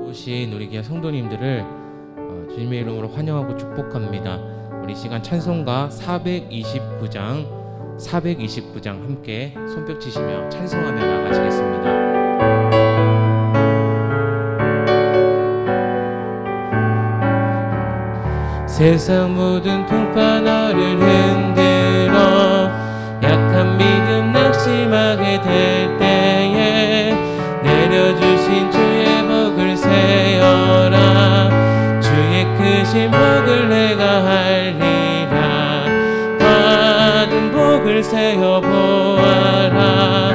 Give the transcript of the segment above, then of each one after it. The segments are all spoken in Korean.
오신 우리 귀한 성도님들을 주님의 이름으로 환영하고 축복합니다. 우리 시간 찬송가 429장 함께 손뼉 치시며 찬송하며 나가시겠습니다. 세상 모든 풍파너를 흔들어 약한 믿음 낙심하게 될 때에 내려주신 주의 복을 세어라. 주의 크신 복을 내가 알리라. 받은 복을 세어 보아라.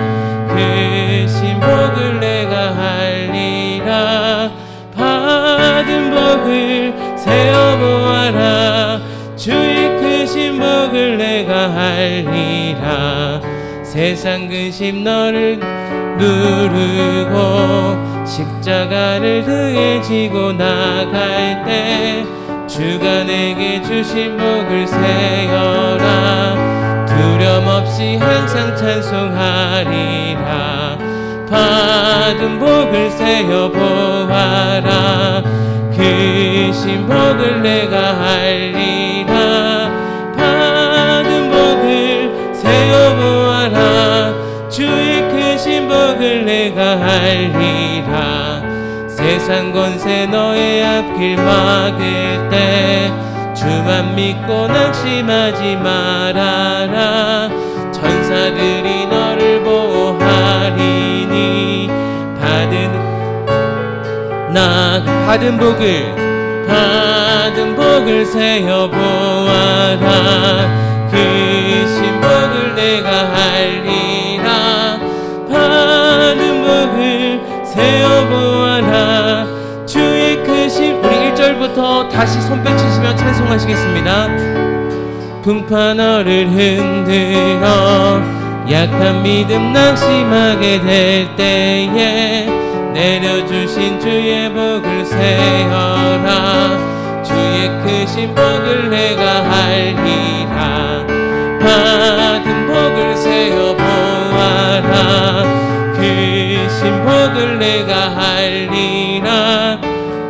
크신 복을 내가 알리라. 받은 복을 세어 보아라. 주의 크신 복을 내가 알리라. 세상 근심 너를 누르고 십자가를 등에 지고 나갈 때 주가 내게 주신 복을 세어라. 두려움 없이 항상 찬송하리라. 받은 복을 세어 보아라. 크신 복을 내가 알리라. 받은 복을 세어 보아라. 주의 크신 복을 내가 알리라. 세상 권세 너의 앞길 막을 때 주만 믿고 낙심하지 말아라. 천사들이 너를 보호하리니 받은 복을 세어 보아라. 크신 복을 내가 알리라. 받은 복을 세어 보아라. 주의 크신 우리 1절부터 다시 손뼉 치시며 찬송하시겠습니다. 풍파 너를 흔들어 약한 믿음 낙심하게 될 때에 내려주신 주의 복을 세어라. 주의 크신 복을 내가 알리라. 받은 복을 세어 보아라. 크신 복을 내가 알리라.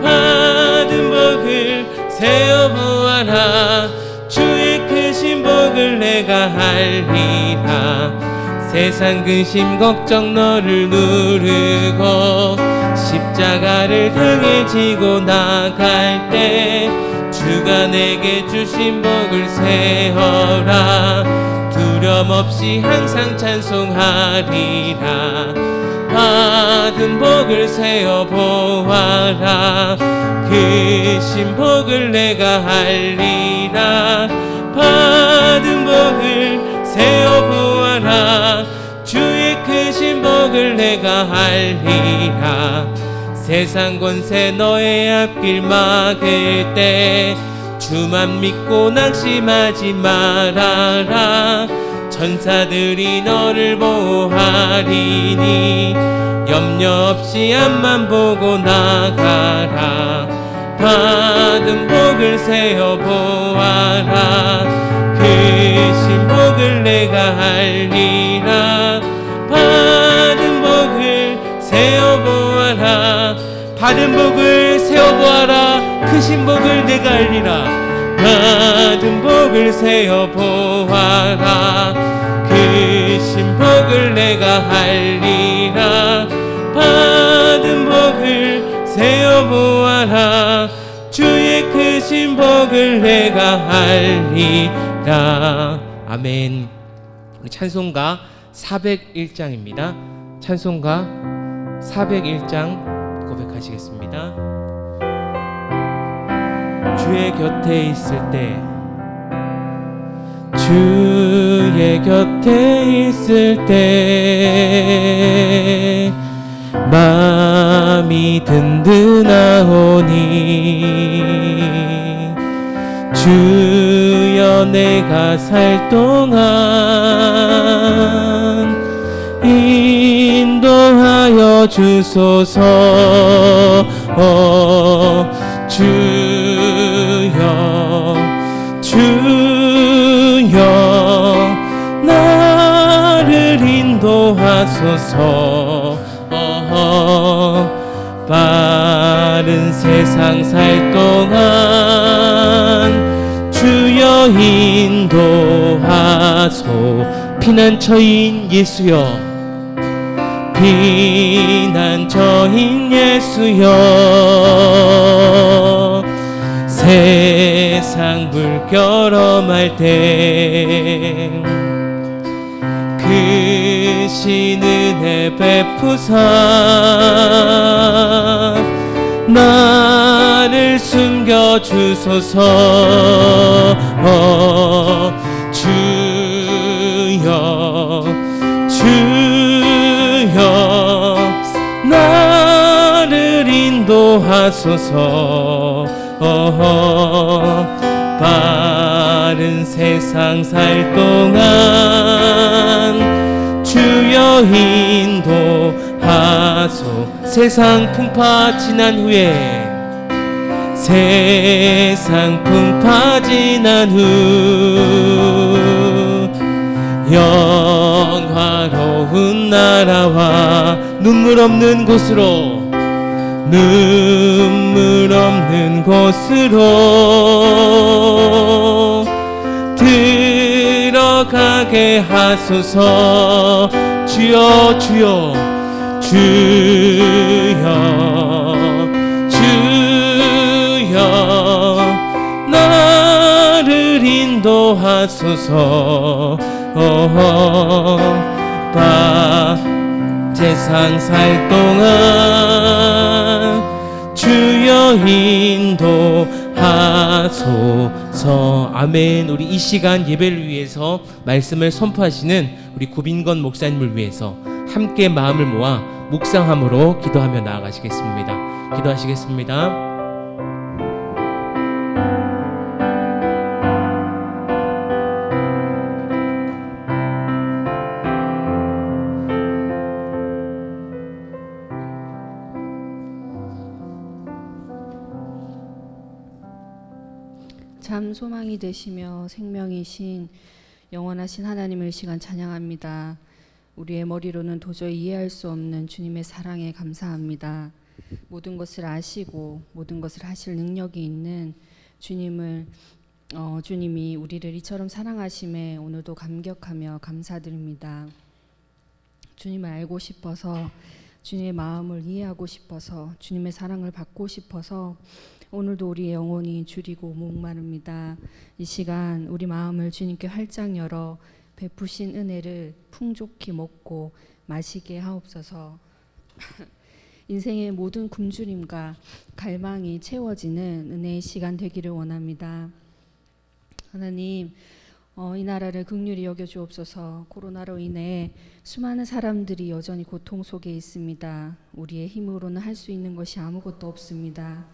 받은 복을 세어 보아라. 주의 크신 복을 내가 알리라. 세상 근심 걱정 너를 누르고 십자가를 등에 지고 나갈 때 주가 내게 주신 복을 세어라. 두려움 없이 항상 찬송하리라. 받은 복을 세어 보아라. 크신 복을 내가 알리라. 받은 복을 세어 보아라. 주의 크신 복을 내가 알리라. 세상 권세 너의 앞길 막을 때 주만 믿고 낙심하지 말아라. 천사들이 너를 보호하리니 염려 없이 앞만 보고 나가라. 받은 복을 세어 보아라. 크신 복을 내가 알리라. 받은 복을 세어 보아라. 받은 복을 세어 보아라. 크신 복을 내가 알리라. 받은 복을 세어 보아라. 크신 복을 내가 알리라. 받은 복을 세어 보아라. 주의 크신 복을 내가 알리라. 아멘. 우리 찬송가 401장입니다. 찬송가 401장 고백하시겠습니다. 주의 곁에 있을 때 주의 곁에 있을 때 마음이 든든하오니 주여 내가 살 동안 인도하여 주소서. 주여 나를 인도하소서. 바른 세상 살 동안 주여 인도하소. 피난처인 예수여, 피난처인 예수여, 세상 물결험할 때 크신 은혜 베푸사 나를 숨겨주소서. 주여 주여 나를 인도하소서. 바른 세상 살 동안 주여 인도하소. 세상 풍파 지난 후에, 세상 풍파 지난 후 영화로운 나라와 눈물 없는 곳으로, 눈물 없는 곳으로 들어가게 하소서. 주여 주여 주여 주여 나를 인도하소서. 세상 살 동안 주여 인도하소서. 아멘. 우리 이 시간 예배를 위해서 말씀을 선포하시는 우리 구빈건 목사님을 위해서 함께 마음을 모아 묵상함으로 기도하며 나아가시겠습니다. 기도하시겠습니다. 참 소망이 되시며 생명이신 영원하신 하나님을 이 시간 찬양합니다. 우리의 머리로는 도저히 이해할 수 없는 주님의 사랑에 감사합니다. 모든 것을 아시고 모든 것을 하실 능력이 있는 주님이 우리를 이처럼 사랑하심에 오늘도 감격하며 감사드립니다. 주님을 알고 싶어서, 주님의 마음을 이해하고 싶어서, 주님의 사랑을 받고 싶어서 오늘도 우리의 영혼이 주리고 목마릅니다. 이 시간 우리 마음을 주님께 활짝 열어 베푸신 은혜를 풍족히 먹고 마시게 하옵소서. 인생의 모든 굶주림과 갈망이 채워지는 은혜의 시간 되기를 원합니다. 하나님, 이 나라를 긍휼히 여겨주옵소서. 코로나로 인해 수많은 사람들이 여전히 고통 속에 있습니다. 우리의 힘으로는 할 수 있는 것이 아무것도 없습니다.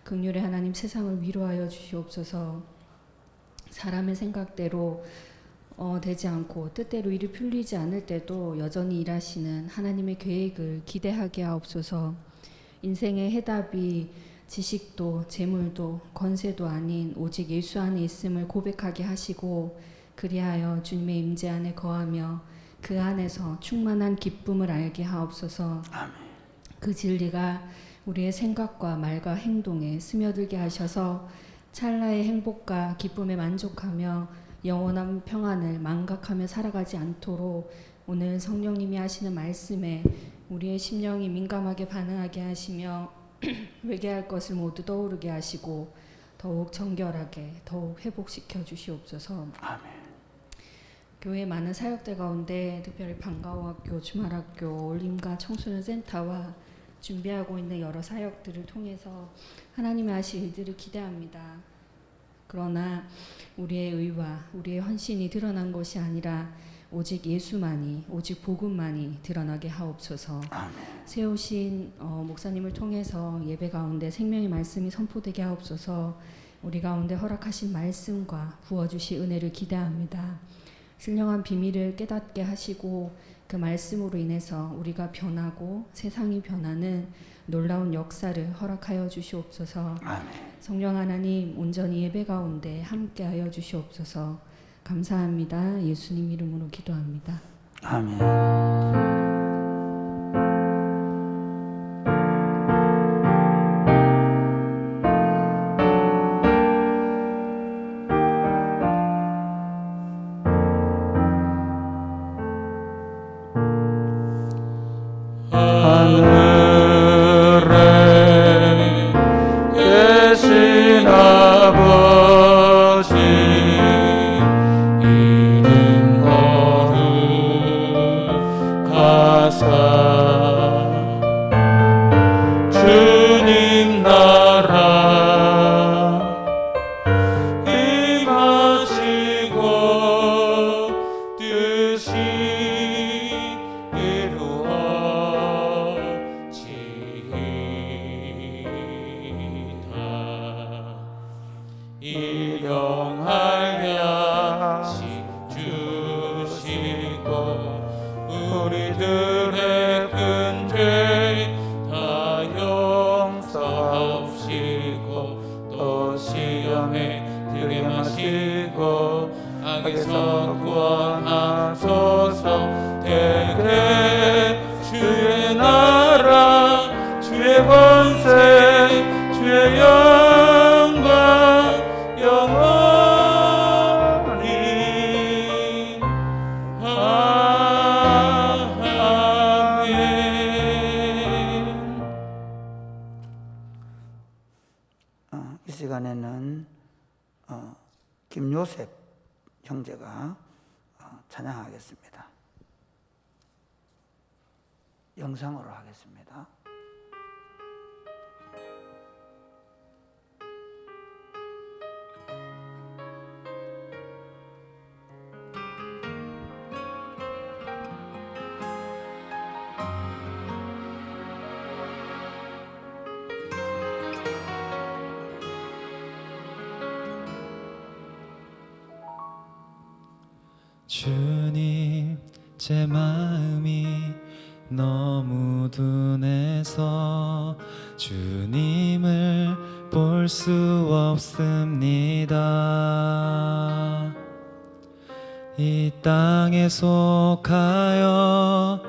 긍휼의 하나님, 세상을 위로하여 주시옵소서. 사람의 생각대로 되지 않고 뜻대로 일이 풀리지 않을 때도 여전히 일하시는 하나님의 계획을 기대하게 하옵소서. 인생의 해답이 지식도 재물도 권세도 아닌 오직 예수 안에 있음을 고백하게 하시고, 그리하여 주님의 임재 안에 거하며 그 안에서 충만한 기쁨을 알게 하옵소서. 아멘. 그 진리가 우리의 생각과 말과 행동에 스며들게 하셔서 찰나의 행복과 기쁨에 만족하며 영원한 평안을 망각하며 살아가지 않도록 오늘 성령님이 하시는 말씀에 우리의 심령이 민감하게 반응하게 하시며 회개할 것을 모두 떠오르게 하시고 더욱 정결하게 더욱 회복시켜 주시옵소서. 아멘. 교회 많은 사역들 가운데 특별히 방과후학교, 주말학교, 올림과 청소년 센터와 준비하고 있는 여러 사역들을 통해서 하나님의 하실 일들을 기대합니다. 그러나 우리의 의와 우리의 헌신이 드러난 것이 아니라 오직 예수만이, 오직 복음만이 드러나게 하옵소서. 아멘. 세우신 목사님을 통해서 예배 가운데 생명의 말씀이 선포되게 하옵소서. 우리 가운데 허락하신 말씀과 부어주실 은혜를 기대합니다. 신령한 비밀을 깨닫게 하시고 그 말씀으로 인해서 우리가 변하고 세상이 변하는 놀라운 역사를 허락하여 주시옵소서. 아멘. 성령 하나님, 온전히 예배 가운데 함께하여 주시옵소서. 감사합니다. 예수님 이름으로 기도합니다. 아멘. 주님 나라 임하시고 뜻이 이루어지이다. 일용할 양식 주시고 우리들의 큰 죄 다 용서하시고 또 시험에 들게 마시고 악에서 구원하소서. 대개 주의 나라 주의 권세 주의 영광 영원히 아멘. 이 시간에는 김요셉 형제가 찬양하겠습니다. 영상으로 하겠습니다. 주님, 제 마음이 너무 둔해서 주님을 볼 수 없습니다. 이 땅에 속하여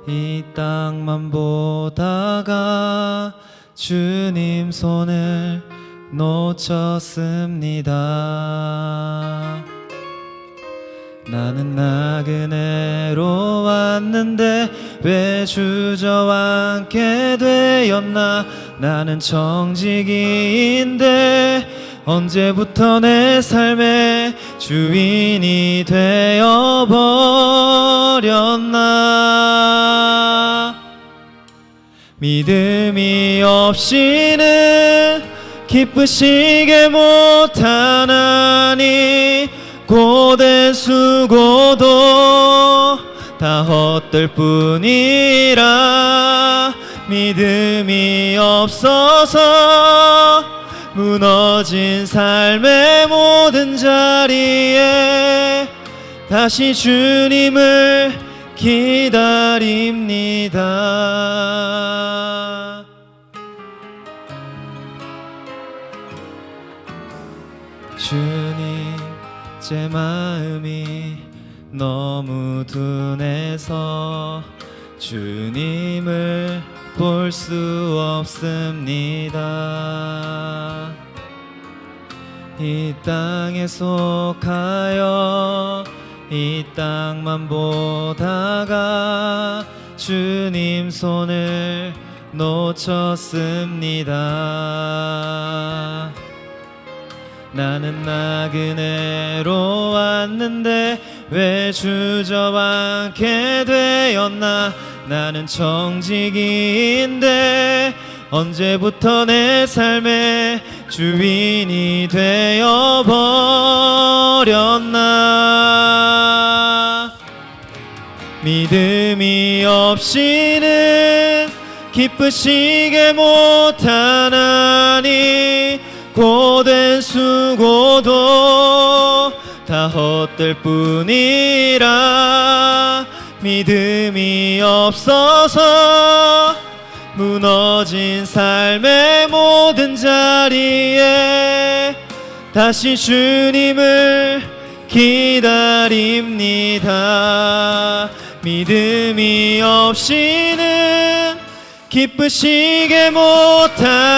이 땅만 보다가 주님 손을 놓쳤습니다. 나는 나그네로 왔는데 왜 주저앉게 되었나. 나는 청지기인데 언제부터 내 삶의 주인이 되어버렸나. 믿음이 없이는 기쁘시게 못하나니 고된 수고도 다 헛될 뿐이라. 믿음이 없어서 무너진 삶의 모든 자리에 다시 주님을 기다립니다. 주님, 제 마음이 너무 둔해서 주님을 볼 수 없습니다. 이 땅에 속하여 이 땅만 보다가 주님 손을 놓쳤습니다. 나는 나그네로 왔는데 왜 주저앉게 되었나. 나는 청지기인데 언제부터 내 삶의 주인이 되어버렸나. 믿음이 없이는 기쁘시게 못하나니 고된 수고도 다 헛될 뿐이라. 믿음이 없어서 무너진 삶의 모든 자리에 다시 주님을 기다립니다. 믿음이 없이는 기쁘시게 못하나니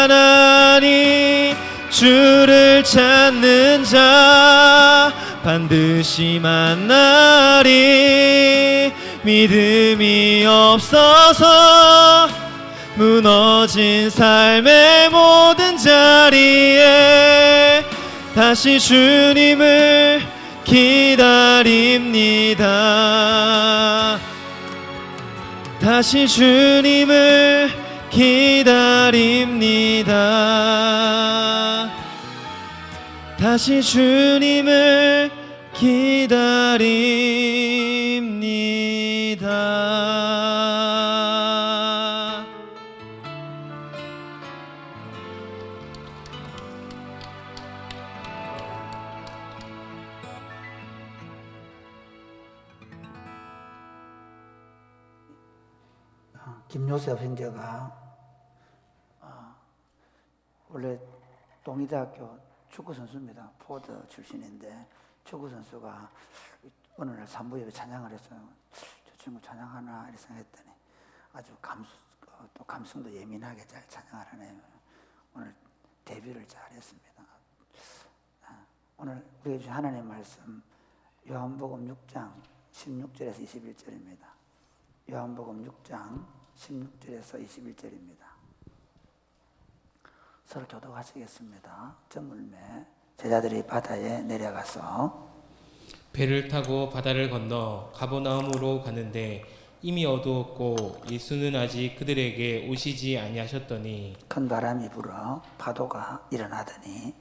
주를 찾는 자 반드시 만나리. 믿음이 없어서 무너진 삶의 모든 자리에 다시 주님을 기다립니다. 다시 주님을 기다립니다. 기다립니다. 다시 주님을 기다립니다. 김요셉 형제가 원래 동의대학교 축구 선수입니다. 포드 출신인데 축구 선수가 어느 날 산부예배 찬양을 했어요. 저 친구 찬양하나 이렇게 생각했더니 아주 또 감성도 예민하게 잘 찬양을 하네요. 오늘 데뷔를 잘했습니다. 오늘 우리가 주신 하나님의 말씀 요한복음 6장 16절에서 21절입니다. 요한복음 6장 16절에서 21절입니다. 서로 교독하시겠습니다. 저물매 제자들이 바다에 내려가서 배를 타고 바다를 건너 가버나움으로 가는데 이미 어두웠고 예수는 아직 그들에게 오시지 아니하셨더니 큰 바람이 불어 파도가 일어나더니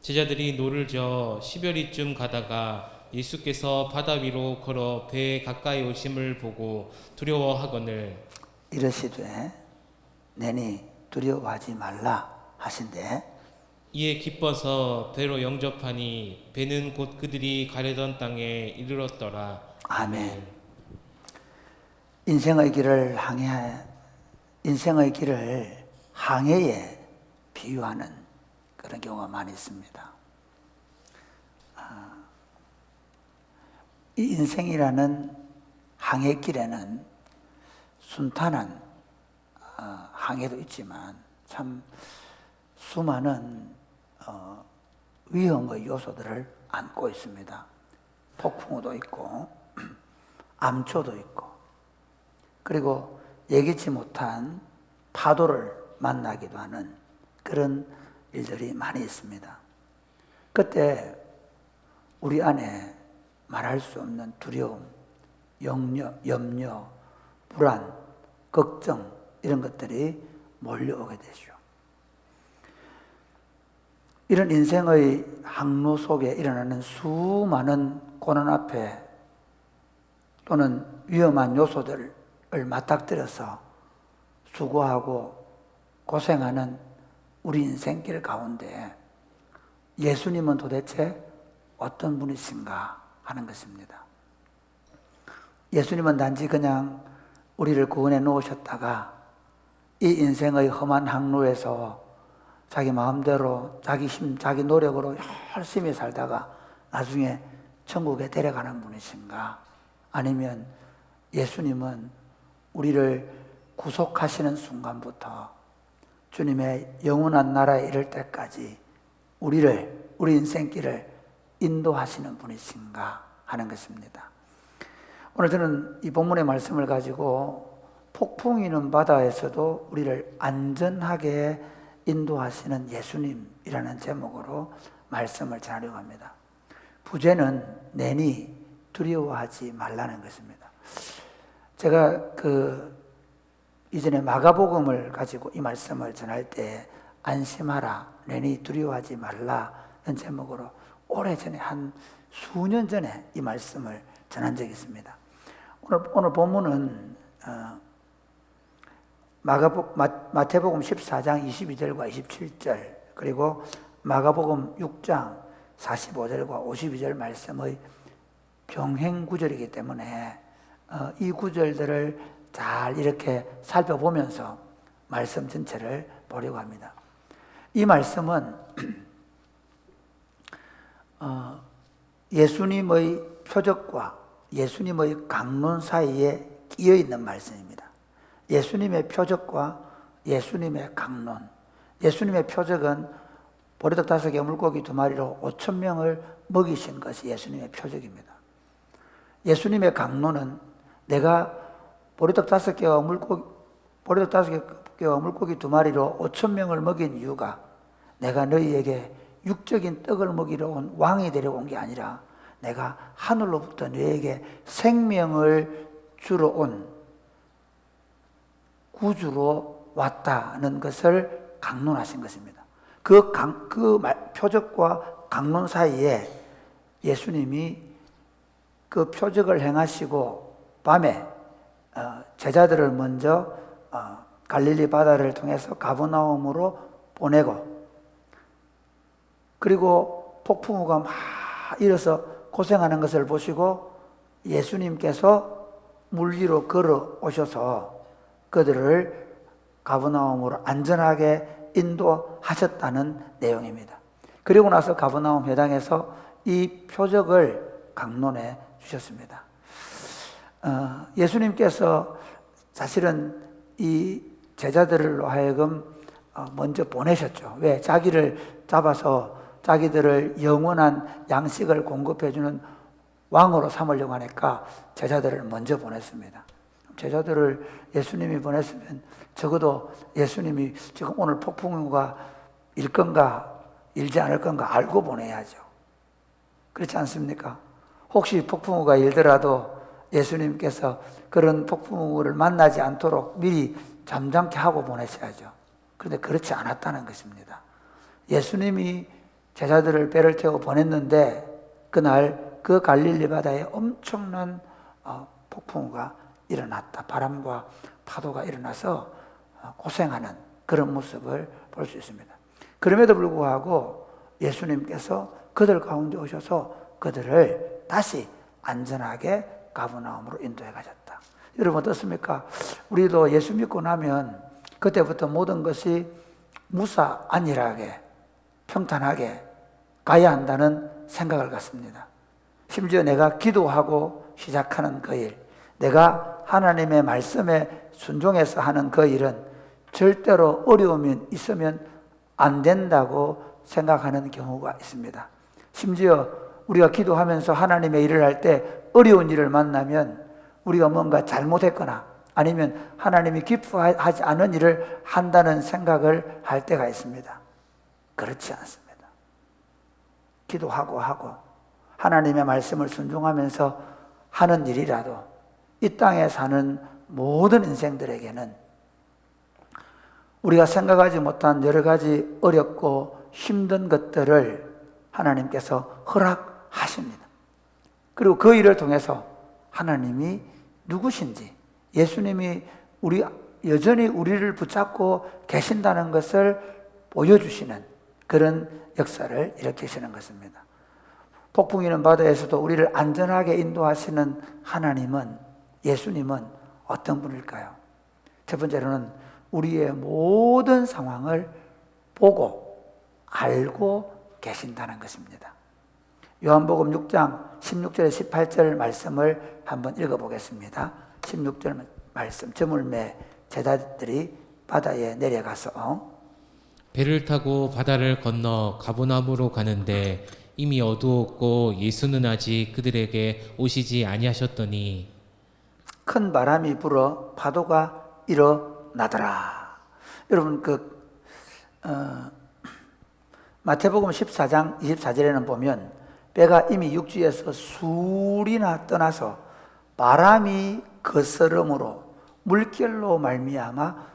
제자들이 노를 저어 시별이쯤 가다가 예수께서 바다 위로 걸어 배에 가까이 오심을 보고 두려워하거늘 이르시되 내니 두려워하지 말라 하신대 이에 기뻐서 배로 영접하니 배는 곧 그들이 가려던 땅에 이르렀더라. 아멘. 인생의 길을 항해에 비유하는 그런 경우가 많이 있습니다. 이 인생이라는 항해길에는 순탄한 항해도 있지만 참 수많은 위험의 요소들을 안고 있습니다. 폭풍우도 있고 암초도 있고 그리고 예기치 못한 파도를 만나기도 하는 그런 일들이 많이 있습니다. 그때 우리 안에 말할 수 없는 두려움, 염려, 불안, 걱정 이런 것들이 몰려오게 되죠. 이런 인생의 항로 속에 일어나는 수많은 고난 앞에 또는 위험한 요소들을 맞닥뜨려서 수고하고 고생하는 우리 인생길 가운데 예수님은 도대체 어떤 분이신가 하는 것입니다. 예수님은 단지 그냥 우리를 구원해 놓으셨다가 이 인생의 험한 항로에서 자기 마음대로 자기 힘, 자기 노력으로 열심히 살다가 나중에 천국에 데려가는 분이신가? 아니면 예수님은 우리를 구속하시는 순간부터 주님의 영원한 나라에 이를 때까지 우리 인생길을 인도하시는 분이신가 하는 것입니다. 오늘 저는 이 본문의 말씀을 가지고 폭풍이 있는 바다에서도 우리를 안전하게 인도하시는 예수님이라는 제목으로 말씀을 전하려고 합니다. 부제는 내니 두려워하지 말라는 것입니다. 제가 이전에 마가복음을 가지고 이 말씀을 전할 때 안심하라, 내니 두려워하지 말라는 제목으로 오래전에 한 수년 전에 이 말씀을 전한 적이 있습니다. 오늘 본문은 마태복음 14장 22절과 27절 그리고 마가복음 6장 45절과 52절 말씀의 병행 구절이기 때문에 이 구절들을 잘 이렇게 살펴보면서 말씀 전체를 보려고 합니다. 이 말씀은 예수님의 표적과 예수님의 강론 사이에 끼어 있는 말씀입니다. 예수님의 표적과 예수님의 강론. 예수님의 표적은 보리떡 5개 물고기 2마리로 5,000명을 먹이신 것이 예수님의 표적입니다. 예수님의 강론은 내가 보리떡 5개와 물고기 2마리로 5,000명을 먹인 이유가 내가 너희에게 육적인 떡을 먹이러 온 왕이 데려온 게 아니라 내가 하늘로부터 너희에게 생명을 주러 온 구주로 왔다는 것을 강론하신 것입니다. 표적과 강론 사이에 예수님이 그 표적을 행하시고 밤에 제자들을 먼저 갈릴리 바다를 통해서 가버나움으로 보내고, 그리고 폭풍우가 막 일어서 고생하는 것을 보시고 예수님께서 물 위로 걸어 오셔서 그들을 가버나움으로 안전하게 인도하셨다는 내용입니다. 그리고 나서 가버나움 회당에서 이 표적을 강론해 주셨습니다. 예수님께서 사실은 이 제자들로 하여금 먼저 보내셨죠. 왜? 자기를 잡아서 자기들을 영원한 양식을 공급해주는 왕으로 삼으려고 하니까 제자들을 먼저 보냈습니다. 제자들을 예수님이 보냈으면 적어도 예수님이 지금 오늘 폭풍우가 일 건가 일지 않을 건가 알고 보내야죠. 그렇지 않습니까? 혹시 폭풍우가 일더라도 예수님께서 그런 폭풍우를 만나지 않도록 미리 잠잠케 하고 보내셔야죠. 그런데 그렇지 않았다는 것입니다. 예수님이 제자들을 배를 태워 보냈는데 그날 그 갈릴리 바다에 엄청난 폭풍우가 일어났다. 바람과 파도가 일어나서 고생하는 그런 모습을 볼 수 있습니다. 그럼에도 불구하고 예수님께서 그들 가운데 오셔서 그들을 다시 안전하게 가버나움으로 인도해 가셨다. 여러분 어떻습니까? 우리도 예수 믿고 나면 그때부터 모든 것이 무사 안일하게 평탄하게 가야 한다는 생각을 갖습니다. 심지어 내가 기도하고 시작하는 그 일, 내가 하나님의 말씀에 순종해서 하는 그 일은 절대로 어려움이 있으면 안 된다고 생각하는 경우가 있습니다. 심지어 우리가 기도하면서 하나님의 일을 할 때 어려운 일을 만나면 우리가 뭔가 잘못했거나 아니면 하나님이 기뻐하지 않은 일을 한다는 생각을 할 때가 있습니다. 그렇지 않습니다. 기도하고 하나님의 말씀을 순종하면서 하는 일이라도 이 땅에 사는 모든 인생들에게는 우리가 생각하지 못한 여러 가지 어렵고 힘든 것들을 하나님께서 허락하십니다. 그리고 그 일을 통해서 하나님이 누구신지, 예수님이 여전히 우리를 붙잡고 계신다는 것을 보여주시는 그런 역사를 일으키시는 것입니다. 폭풍이는 바다에서도 우리를 안전하게 인도하시는 하나님은, 예수님은 어떤 분일까요? 첫 번째로는 우리의 모든 상황을 보고 알고 계신다는 것입니다. 요한복음 6장 16절 18절 말씀을 한번 읽어보겠습니다. 16절 말씀, 저물매 제자들이 바다에 내려가서 배를 타고 바다를 건너 가버나움으로 가는데 이미 어두웠고 예수는 아직 그들에게 오시지 아니하셨더니 큰 바람이 불어 파도가 일어나더라. 여러분 마태복음 14장 24절에는 보면 배가 이미 육지에서 수리나 떠나서 바람이 거스름으로 물결로 말미암아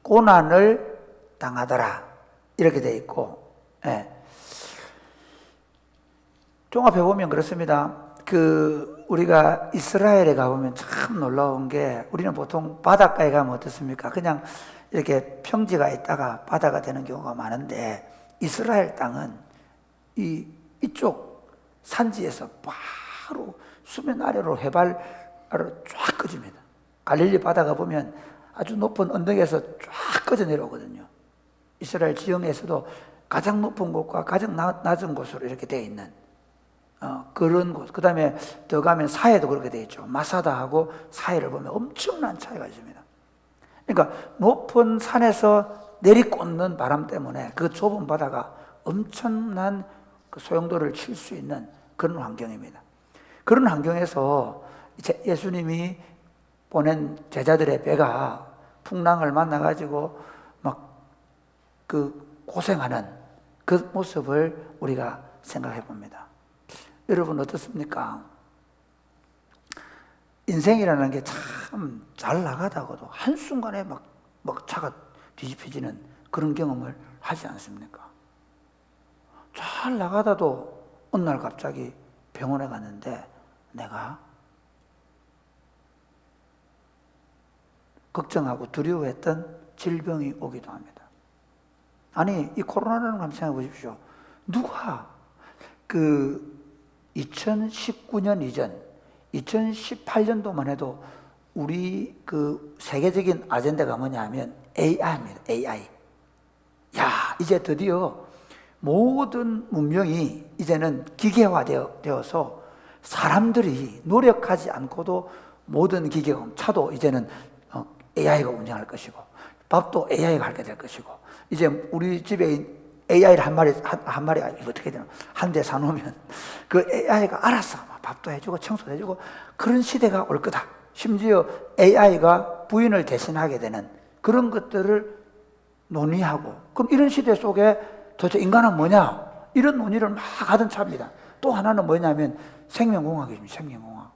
고난을 당하더라 이렇게 되어 있고, 종합해 보면 그렇습니다. 우리가 이스라엘에 가보면 참 놀라운 게, 우리는 보통 바닷가에 가면 어떻습니까? 그냥 이렇게 평지가 있다가 바다가 되는 경우가 많은데, 이스라엘 땅은 이쪽 산지에서 바로 수면 아래로 해발 아래로 쫙 꺼집니다. 갈릴리 바다가 보면 아주 높은 언덕에서 쫙 꺼져 내려오거든요. 이스라엘 지형에서도 가장 높은 곳과 가장 낮은 곳으로 이렇게 되어 있는 그런 곳. 그 다음에 더 가면 사해도 그렇게 되어 있죠. 마사다하고 사해를 보면 엄청난 차이가 있습니다. 그러니까 높은 산에서 내리꽂는 바람 때문에 그 좁은 바다가 엄청난 그 소용돌이를 칠 수 있는 그런 환경입니다. 그런 환경에서 예수님이 보낸 제자들의 배가 풍랑을 만나가지고 막 고생하는 그 모습을 우리가 생각해 봅니다. 여러분 어떻습니까? 인생이라는 게 참 잘 나가다가도 한순간에 막 차가 뒤집혀지는 그런 경험을 하지 않습니까? 잘 나가다도 어느 날 갑자기 병원에 갔는데 내가 걱정하고 두려워했던 질병이 오기도 합니다. 아니, 이 코로나라는 거 한번 생각해 보십시오. 누가 2019년 이전, 2018년도만 해도 우리 세계적인 아젠다가 뭐냐면 AI입니다. AI. 야, 이제 드디어 모든 문명이 이제는 기계화되어서 사람들이 노력하지 않고도 모든 기계가, 차도 이제는 AI가 운전할 것이고, 밥도 AI가 하게 될 것이고, 이제 우리 집에 AI를 한 마리 어떻게 되나, 한 대 사놓으면 그 AI가 알아서 밥도 해주고 청소도 해주고 그런 시대가 올 거다. 심지어 AI가 부인을 대신하게 되는 그런 것들을 논의하고, 그럼 이런 시대 속에 도대체 인간은 뭐냐? 이런 논의를 막 하던 차입니다. 또 하나는 뭐냐면 생명공학입니다. 생명공학.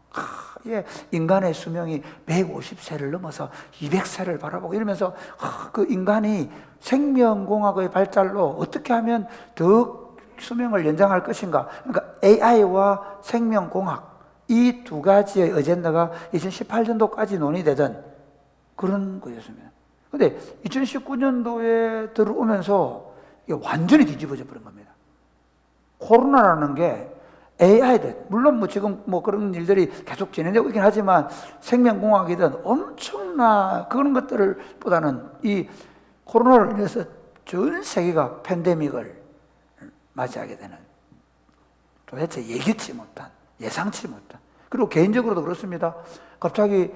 예, 인간의 수명이 150세를 넘어서 200세를 바라보고 이러면서 그 인간이 생명공학의 발달로 어떻게 하면 더 수명을 연장할 것인가. 그러니까 AI와 생명공학 이 두 가지의 어젠다가 2018년도까지 논의되던 그런 거였습니다. 근데 2019년도에 들어오면서 이게 완전히 뒤집어져 버린 겁니다. 코로나라는 게 AI든, 물론 지금 그런 일들이 계속 진행되고 있긴 하지만 생명공학이든 엄청나 그런 것들을 보다는 이 코로나로 인해서 전 세계가 팬데믹을 맞이하게 되는, 도대체 예기치 못한, 예상치 못한, 그리고 개인적으로도 그렇습니다. 갑자기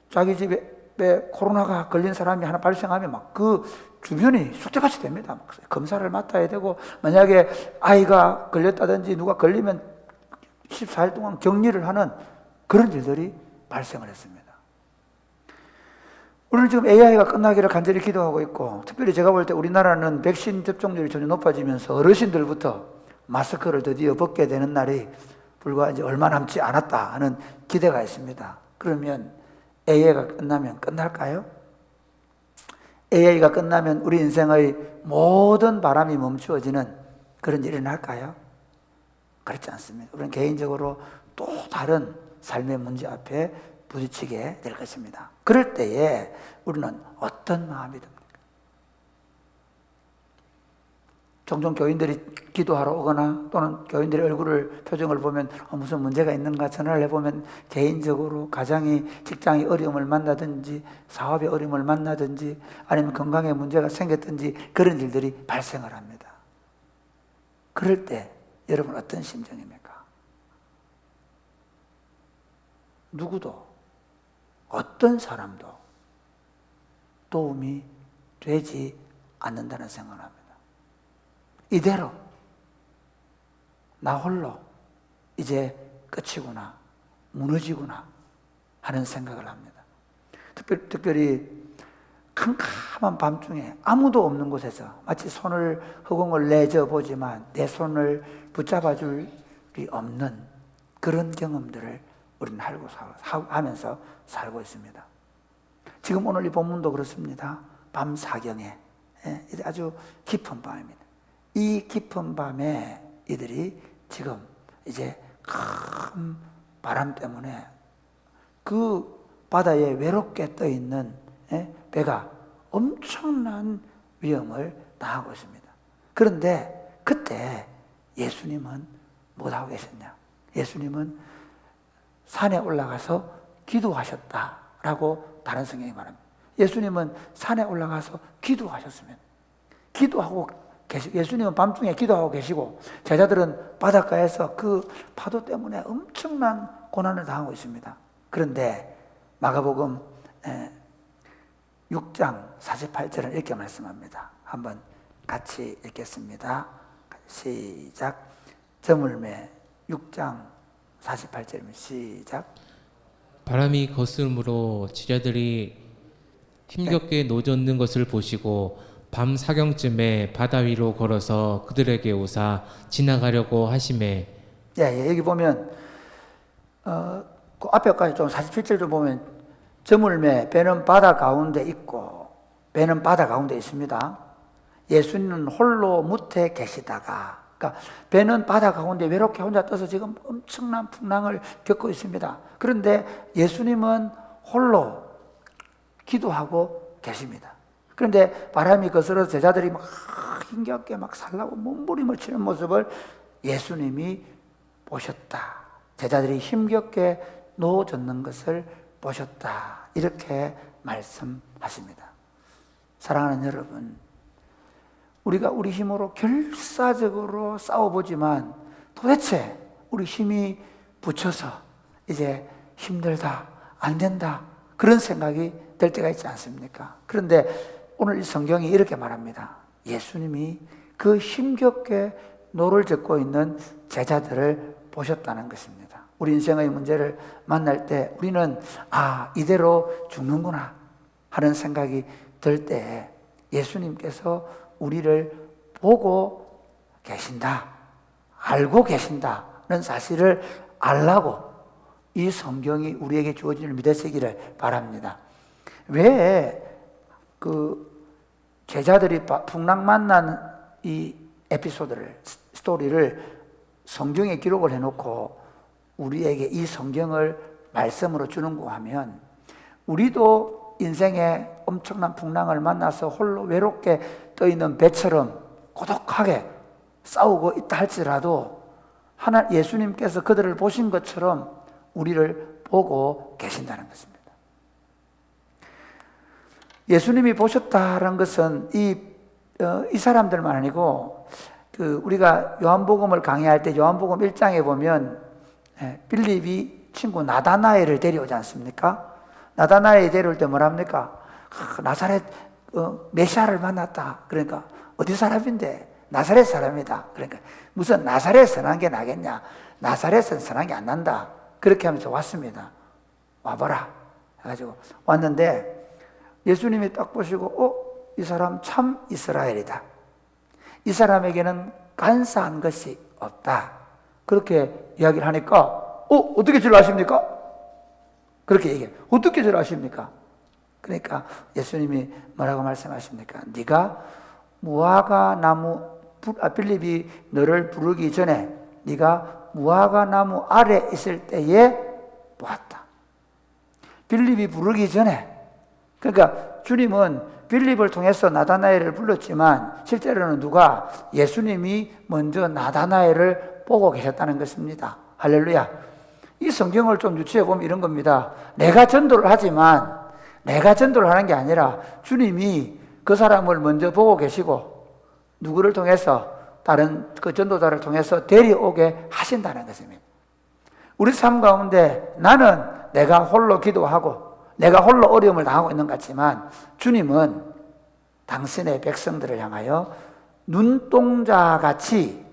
자기 집에 코로나가 걸린 사람이 하나 발생하면 막 그 주변이 쑥대밭이 됩니다. 검사를 맡아야 되고, 만약에 아이가 걸렸다든지 누가 걸리면 14일 동안 격리를 하는 그런 일들이 발생을 했습니다. 우리는 지금 AI가 끝나기를 간절히 기도하고 있고, 특별히 제가 볼 때 우리나라는 백신 접종률이 점점 높아지면서 어르신들부터 마스크를 드디어 벗게 되는 날이 불과 이제 얼마 남지 않았다 하는 기대가 있습니다. 그러면 AI가 끝나면 끝날까요? AI가 끝나면 우리 인생의 모든 바람이 멈추어지는 그런 일이 날까요? 그렇지 않습니다. 우리는 개인적으로 또 다른 삶의 문제 앞에 부딪히게 될 것입니다. 그럴 때에 우리는 어떤 마음이 듭니까? 종종 교인들이 기도하러 오거나 또는 교인들의 표정을 보면 무슨 문제가 있는가 전화를 해보면 개인적으로 가정이, 직장이 어려움을 만나든지 사업의 어려움을 만나든지 아니면 건강에 문제가 생겼든지 그런 일들이 발생을 합니다. 그럴 때 여러분 어떤 심정입니까? 누구도 어떤 사람도 도움이 되지 않는다는 생각을 합니다. 이대로 나 홀로 이제 끝이구나, 무너지구나 하는 생각을 합니다. 특별히 캄캄한 밤중에 아무도 없는 곳에서 마치 허공을 내저 보지만 내 손을 붙잡아 줄이 없는 그런 경험들을 우리는 하면서 살고 있습니다. 지금 오늘 이 본문도 그렇습니다. 밤 사경에 아주 깊은 밤입니다. 이 깊은 밤에 이들이 지금 이제 큰 바람 때문에 그 바다에 외롭게 떠 있는 배가 엄청난 위험을 당하고 있습니다. 그런데 그때 예수님은 뭐라고 계셨냐? 예수님은 산에 올라가서 기도하셨다라고 다른 성경이 말합니다. 예수님은 산에 올라가서 기도하셨습니다. 예수님은 밤중에 기도하고 계시고 제자들은 바닷가에서 그 파도 때문에 엄청난 고난을 당하고 있습니다. 그런데 마가복음 6장 48절은 이렇게 말씀합니다. 한번 같이 읽겠습니다. 시작. 저물매 6장 48절이면 시작. 바람이 거스름으로 제자들이 힘겹게 노젓는 것을 보시고 밤 사경쯤에 바다 위로 걸어서 그들에게 오사 지나가려고 하시매. 여기 보면 그 앞에까지 좀 47절 좀 보면 저물매 배는 바다 가운데 있고 배는 바다 가운데 있습니다. 예수님은 홀로 무태 계시다가, 그러니까 배는 바다 가운데 외롭게 혼자 떠서 지금 엄청난 풍랑을 겪고 있습니다. 그런데 예수님은 홀로 기도하고 계십니다. 그런데 바람이 거슬러서 제자들이 막 힘겹게 막 살라고 몸부림을 치는 모습을 예수님이 보셨다. 제자들이 힘겹게 놓아졌는 것을 보셨다. 이렇게 말씀하십니다. 사랑하는 여러분, 우리가 우리 힘으로 결사적으로 싸워보지만 도대체 우리 힘이 붙여서 이제 힘들다, 안 된다, 그런 생각이 들 때가 있지 않습니까? 그런데 오늘 이 성경이 이렇게 말합니다. 예수님이 그 힘겹게 노를 젓고 있는 제자들을 보셨다는 것입니다. 우리 인생의 문제를 만날 때 우리는 이대로 죽는구나 하는 생각이 들 때 예수님께서 우리를 보고 계신다, 알고 계신다는 사실을 알라고 이 성경이 우리에게 주어진 줄 믿으시기를 바랍니다. 왜 제자들이 풍랑 만난 이 스토리를 성경에 기록을 해놓고 우리에게 이 성경을 말씀으로 주는가 하면, 우리도 인생에 엄청난 풍랑을 만나서 홀로 외롭게 떠있는 배처럼 고독하게 싸우고 있다 할지라도 예수님께서 그들을 보신 것처럼 우리를 보고 계신다는 것입니다. 예수님이 보셨다는 것은 이 사람들만 아니고, 우리가 요한복음을 강의할 때 요한복음 1장에 보면 빌립이 친구 나다나엘을 데려오지 않습니까? 나다나엘이 데려올 때 뭐랍니까? 나사렛 메시아를 만났다. 그러니까 어디 사람인데? 나사렛 사람이다. 그러니까 무슨 나사렛 선한 게 나겠냐? 나사렛은 선한 게 안 난다. 그렇게 하면서 왔습니다. 와봐라 해가지고 왔는데 예수님이 딱 보시고 이 사람 참 이스라엘이다. 이 사람에게는 간사한 것이 없다. 그렇게 이야기를 하니까 어떻게 줄 아십니까? 그렇게 얘기해요. 어떻게 줄 아십니까? 그러니까 예수님이 뭐라고 말씀하십니까? 네가 무화과 나무, 빌립이 너를 부르기 전에 네가 무화과 나무 아래 있을 때에 보았다. 빌립이 부르기 전에. 그러니까 주님은 빌립을 통해서 나다나엘을 불렀지만 실제로는 누가? 예수님이 먼저 나다나엘을 보고 계셨다는 것입니다. 할렐루야. 이 성경을 좀 유추해 보면 이런 겁니다. 내가 전도를 하지만 내가 전도를 하는 게 아니라 주님이 그 사람을 먼저 보고 계시고 누구를 통해서, 다른 그 전도자를 통해서 데려오게 하신다는 것입니다. 우리 삶 가운데 나는 내가 홀로 기도하고 내가 홀로 어려움을 당하고 있는 것 같지만 주님은 당신의 백성들을 향하여 눈동자같이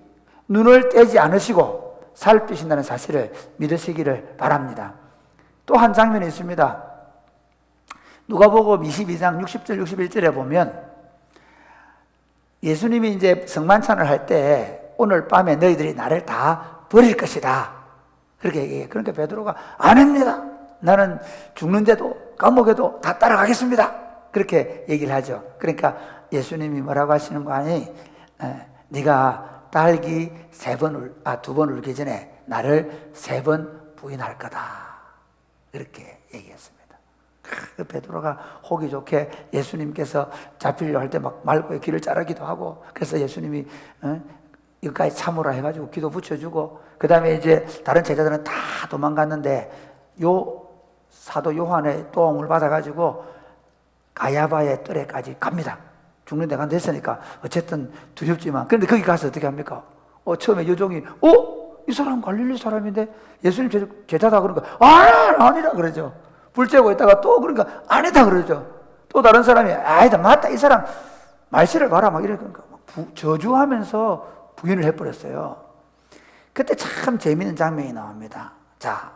눈을 떼지 않으시고 살피신다는 사실을 믿으시기를 바랍니다. 또 한 장면이 있습니다. 누가복음 22장 60절 61절에 보면 예수님이 이제 성만찬을 할 때 오늘 밤에 너희들이 나를 다 버릴 것이다. 그렇게 얘기해요. 그러니까 베드로가 아닙니다. 나는 죽는데도 감옥에도 다 따라가겠습니다. 그렇게 얘기를 하죠. 그러니까 예수님이 뭐라고 하시는 거 아니? 네가 딸기 2번 울기 전에 나를 3번 부인할 거다. 이렇게 얘기했습니다. 그 베드로가 호기 좋게 예수님께서 잡히려 할 때 막 말고의 길을 자르기도 하고, 그래서 예수님이 여기까지 참으라 해가지고 기도 붙여주고, 그 다음에 이제 다른 제자들은 다 도망갔는데 사도 요한의 도움을 받아가지고 가야바의 뜰에까지 갑니다. 죽는 데가 됐으니까 어쨌든 두렵지만, 그런데 거기 가서 어떻게 합니까? 처음에 요종이 이 사람 갈릴리 사람인데 예수님 제자다 그러니까 아니라 그러죠. 불 쬐고 있다가 또 그러니까 아니다 그러죠. 또 다른 사람이 아니다 맞다 이 사람 말씨를 봐라 막 이러니까 저주하면서 부인을 해버렸어요. 그때 참 재미있는 장면이 나옵니다. 자,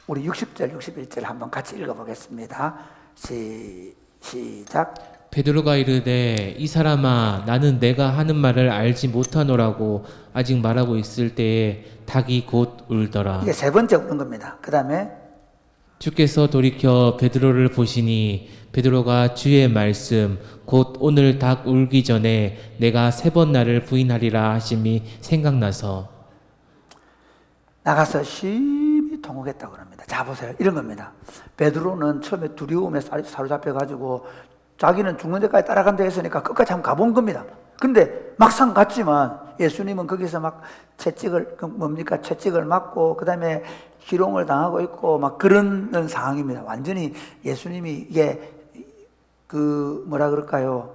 우리 60절 61절 한번 같이 읽어보겠습니다. 시작. 베드로가 이르되 이 사람아 나는 내가 하는 말을 알지 못하노라고 아직 말하고 있을 때에 닭이 곧 울더라. 이게 3번째 우는 겁니다. 그 다음에 주께서 돌이켜 베드로를 보시니 베드로가 주의 말씀 곧 오늘 닭 울기 전에 내가 3번 나를 부인하리라 하심이 생각나서 나가서 심히 통곡했다고 합니다. 자 보세요. 이런 겁니다. 베드로는 처음에 두려움에 사로잡혀가지고 자기는 죽는 데까지 따라간다 했으니까 끝까지 한번 가본 겁니다. 근데 막상 갔지만 예수님은 거기서 막 채찍을 맞고 그 다음에 희롱을 당하고 있고 막 그런 상황입니다. 완전히 예수님이 이게 뭐라 그럴까요?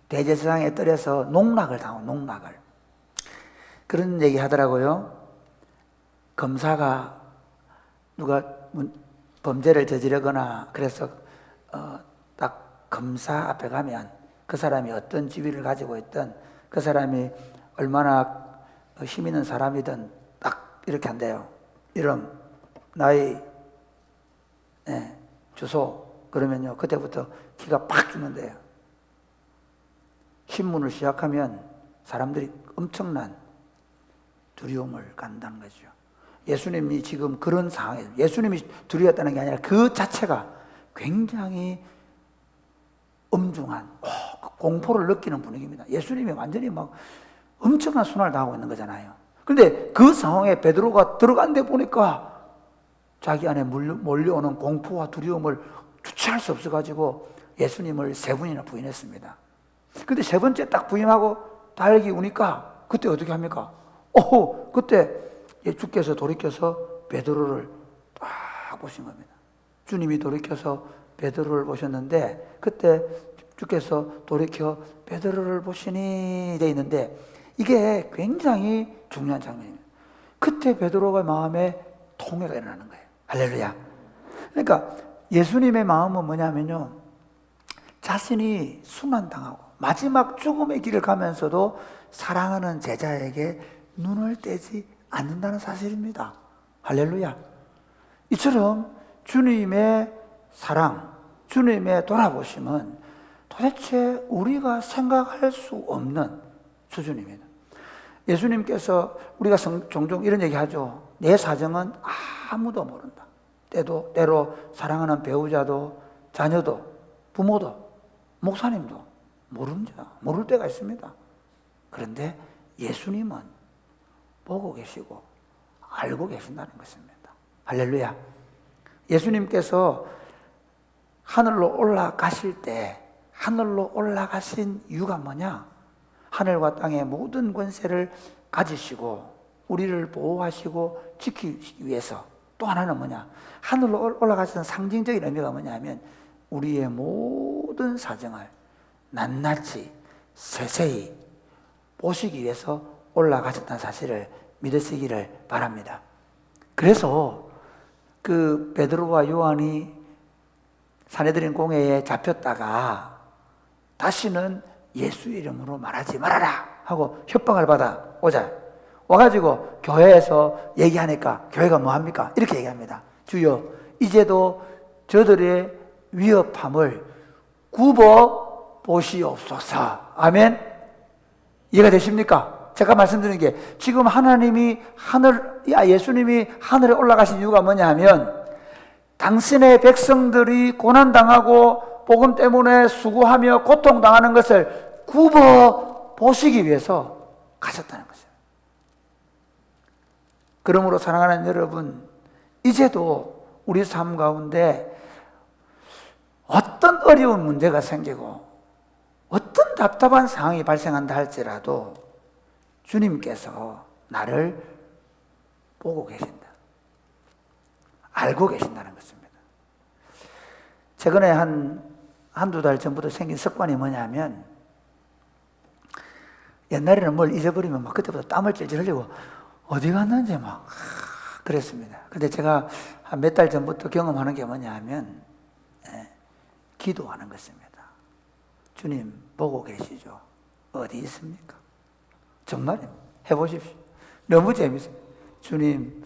대제사장에 떨어서 농락을 당하고 농락을. 그런 얘기 하더라고요. 검사가 누가 범죄를 저지르거나 그래서 딱 검사 앞에 가면 그 사람이 어떤 지위를 가지고 있든 그 사람이 얼마나 힘 있는 사람이든 딱 이렇게 한대요. 이름, 나이, 주소 그러면요 그때부터 기가 팍 죽는데요. 신문을 시작하면 사람들이 엄청난 두려움을 갖는다는 거죠. 예수님이 지금 그런 상황에 예수님이 두려웠다는 게 아니라 그 자체가 굉장히 엄중한 공포를 느끼는 분위기입니다. 예수님이 완전히 막 엄청난 순환을 당하고 있는 거잖아요. 그런데 그 상황에 베드로가 들어간 데 보니까 자기 안에 몰려오는 공포와 두려움을 주체할 수 없어가지고 예수님을 3번이나 부인했습니다. 근데 3번째 딱 부인하고 달기 오니까 그때 어떻게 합니까? 그때 주께서 돌이켜서 베드로를 딱 보신 겁니다. 주님이 돌이켜서 베드로를 보셨는데 그때 주께서 돌이켜 베드로를 보시니 돼 있는데 이게 굉장히 중요한 장면입니다. 그때 베드로가 마음에 통회가 일어나는 거예요. 할렐루야. 그러니까 예수님의 마음은 뭐냐면요, 자신이 순환당하고 마지막 죽음의 길을 가면서도 사랑하는 제자에게 눈을 떼지 않는다는 사실입니다. 할렐루야. 이처럼 주님의 사랑, 주님의 돌아보심은 도대체 우리가 생각할 수 없는 수준입니다. 예수님께서 우리가 종종 이런 얘기 하죠. 내 사정은 아무도 모른다. 때로 사랑하는 배우자도 자녀도 부모도 목사님도 모를 때가 있습니다. 그런데 예수님은 보고 계시고 알고 계신다는 것입니다. 할렐루야. 예수님께서 하늘로 올라가실 때 하늘로 올라가신 이유가 뭐냐? 하늘과 땅의 모든 권세를 가지시고 우리를 보호하시고 지키기 위해서. 또 하나는 뭐냐? 하늘로 올라가신 상징적인 의미가 뭐냐면 우리의 모든 사정을 낱낱이 세세히 보시기 위해서 올라가셨다는 사실을 믿으시기를 바랍니다. 그래서 그 베드로와 요한이 사내들인 공회에 잡혔다가 다시는 예수 이름으로 말하지 말아라 하고 협박을 받아 와가지고 교회에서 얘기하니까 교회가 뭐합니까? 이렇게 얘기합니다. 주여, 이제도 저들의 위협함을 굽어 보시옵소서. 아멘. 이해가 되십니까? 제가 말씀드리는 게 지금 예수님이 하늘에 올라가신 이유가 뭐냐면 당신의 백성들이 고난당하고 복음 때문에 수고하며 고통당하는 것을 굽어 보시기 위해서 가셨다는 거죠. 그러므로 사랑하는 여러분, 이제도 우리 삶 가운데 어떤 어려운 문제가 생기고 어떤 답답한 상황이 발생한다 할지라도 주님께서 나를 보고 계신다. 알고 계신다는 것입니다. 최근에 한두 달 전부터 생긴 습관이 뭐냐면 옛날에는 뭘 잊어버리면 막 그때부터 땀을 찔찔 흘리고 어디 갔는지 막 그랬습니다. 근데 제가 한 몇 달 전부터 경험하는 게 뭐냐 하면 기도하는 것입니다. 주님 보고 계시죠? 어디 있습니까? 정말 해보십시오. 너무 재밌어요. 주님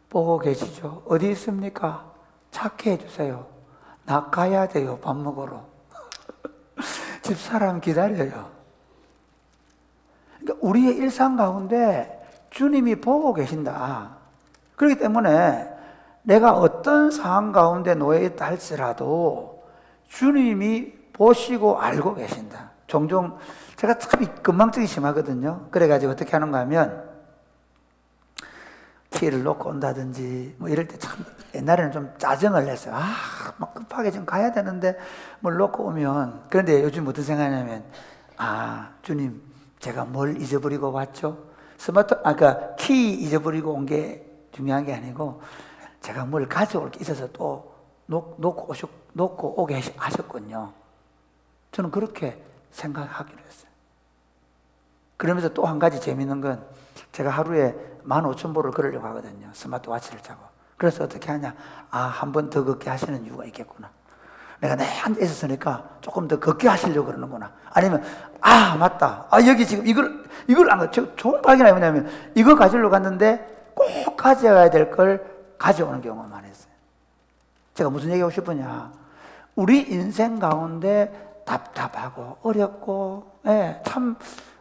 보고 계시죠? 어디 있습니까? 찾게 해주세요. 나 가야 돼요. 밥 먹으러. 집사람 기다려요. 그러니까 우리의 일상 가운데 주님이 보고 계신다. 그렇기 때문에 내가 어떤 상황 가운데 놓여 있다 할지라도 주님이 보시고 알고 계신다. 종종 제가 참 건망증이 심하거든요. 그래가지고 어떻게 하는가 하면 키를 놓고 온다든지 뭐 이럴 때 참 옛날에는 좀 짜증을 냈어요. 막 급하게 좀 가야 되는데 뭘 놓고 오면, 그런데 요즘 어떤 생각하냐면 주님 제가 뭘 잊어버리고 왔죠? 그러니까 키 잊어버리고 온 게 중요한 게 아니고 제가 뭘 가져올 게 있어서 또 놓고 오게 하셨군요. 저는 그렇게 생각하기로 했어요. 그러면서 또 한 가지 재밌는 건 제가 하루에 15,000보를 걸으려고 하거든요. 스마트워치를 차고. 그래서 어떻게 하냐. 한 번 더 걷게 하시는 이유가 있겠구나. 내가 앉아 있었으니까 조금 더 걷게 하시려고 그러는구나. 아니면 맞다. 여기 지금 이걸 안 가져. 좋은 발견이 뭐냐면 이거 가지러 갔는데 꼭 가져가야 될 걸 가져오는 경우가 많았어요. 제가 무슨 얘기하고 싶으냐. 우리 인생 가운데 답답하고 어렵고 참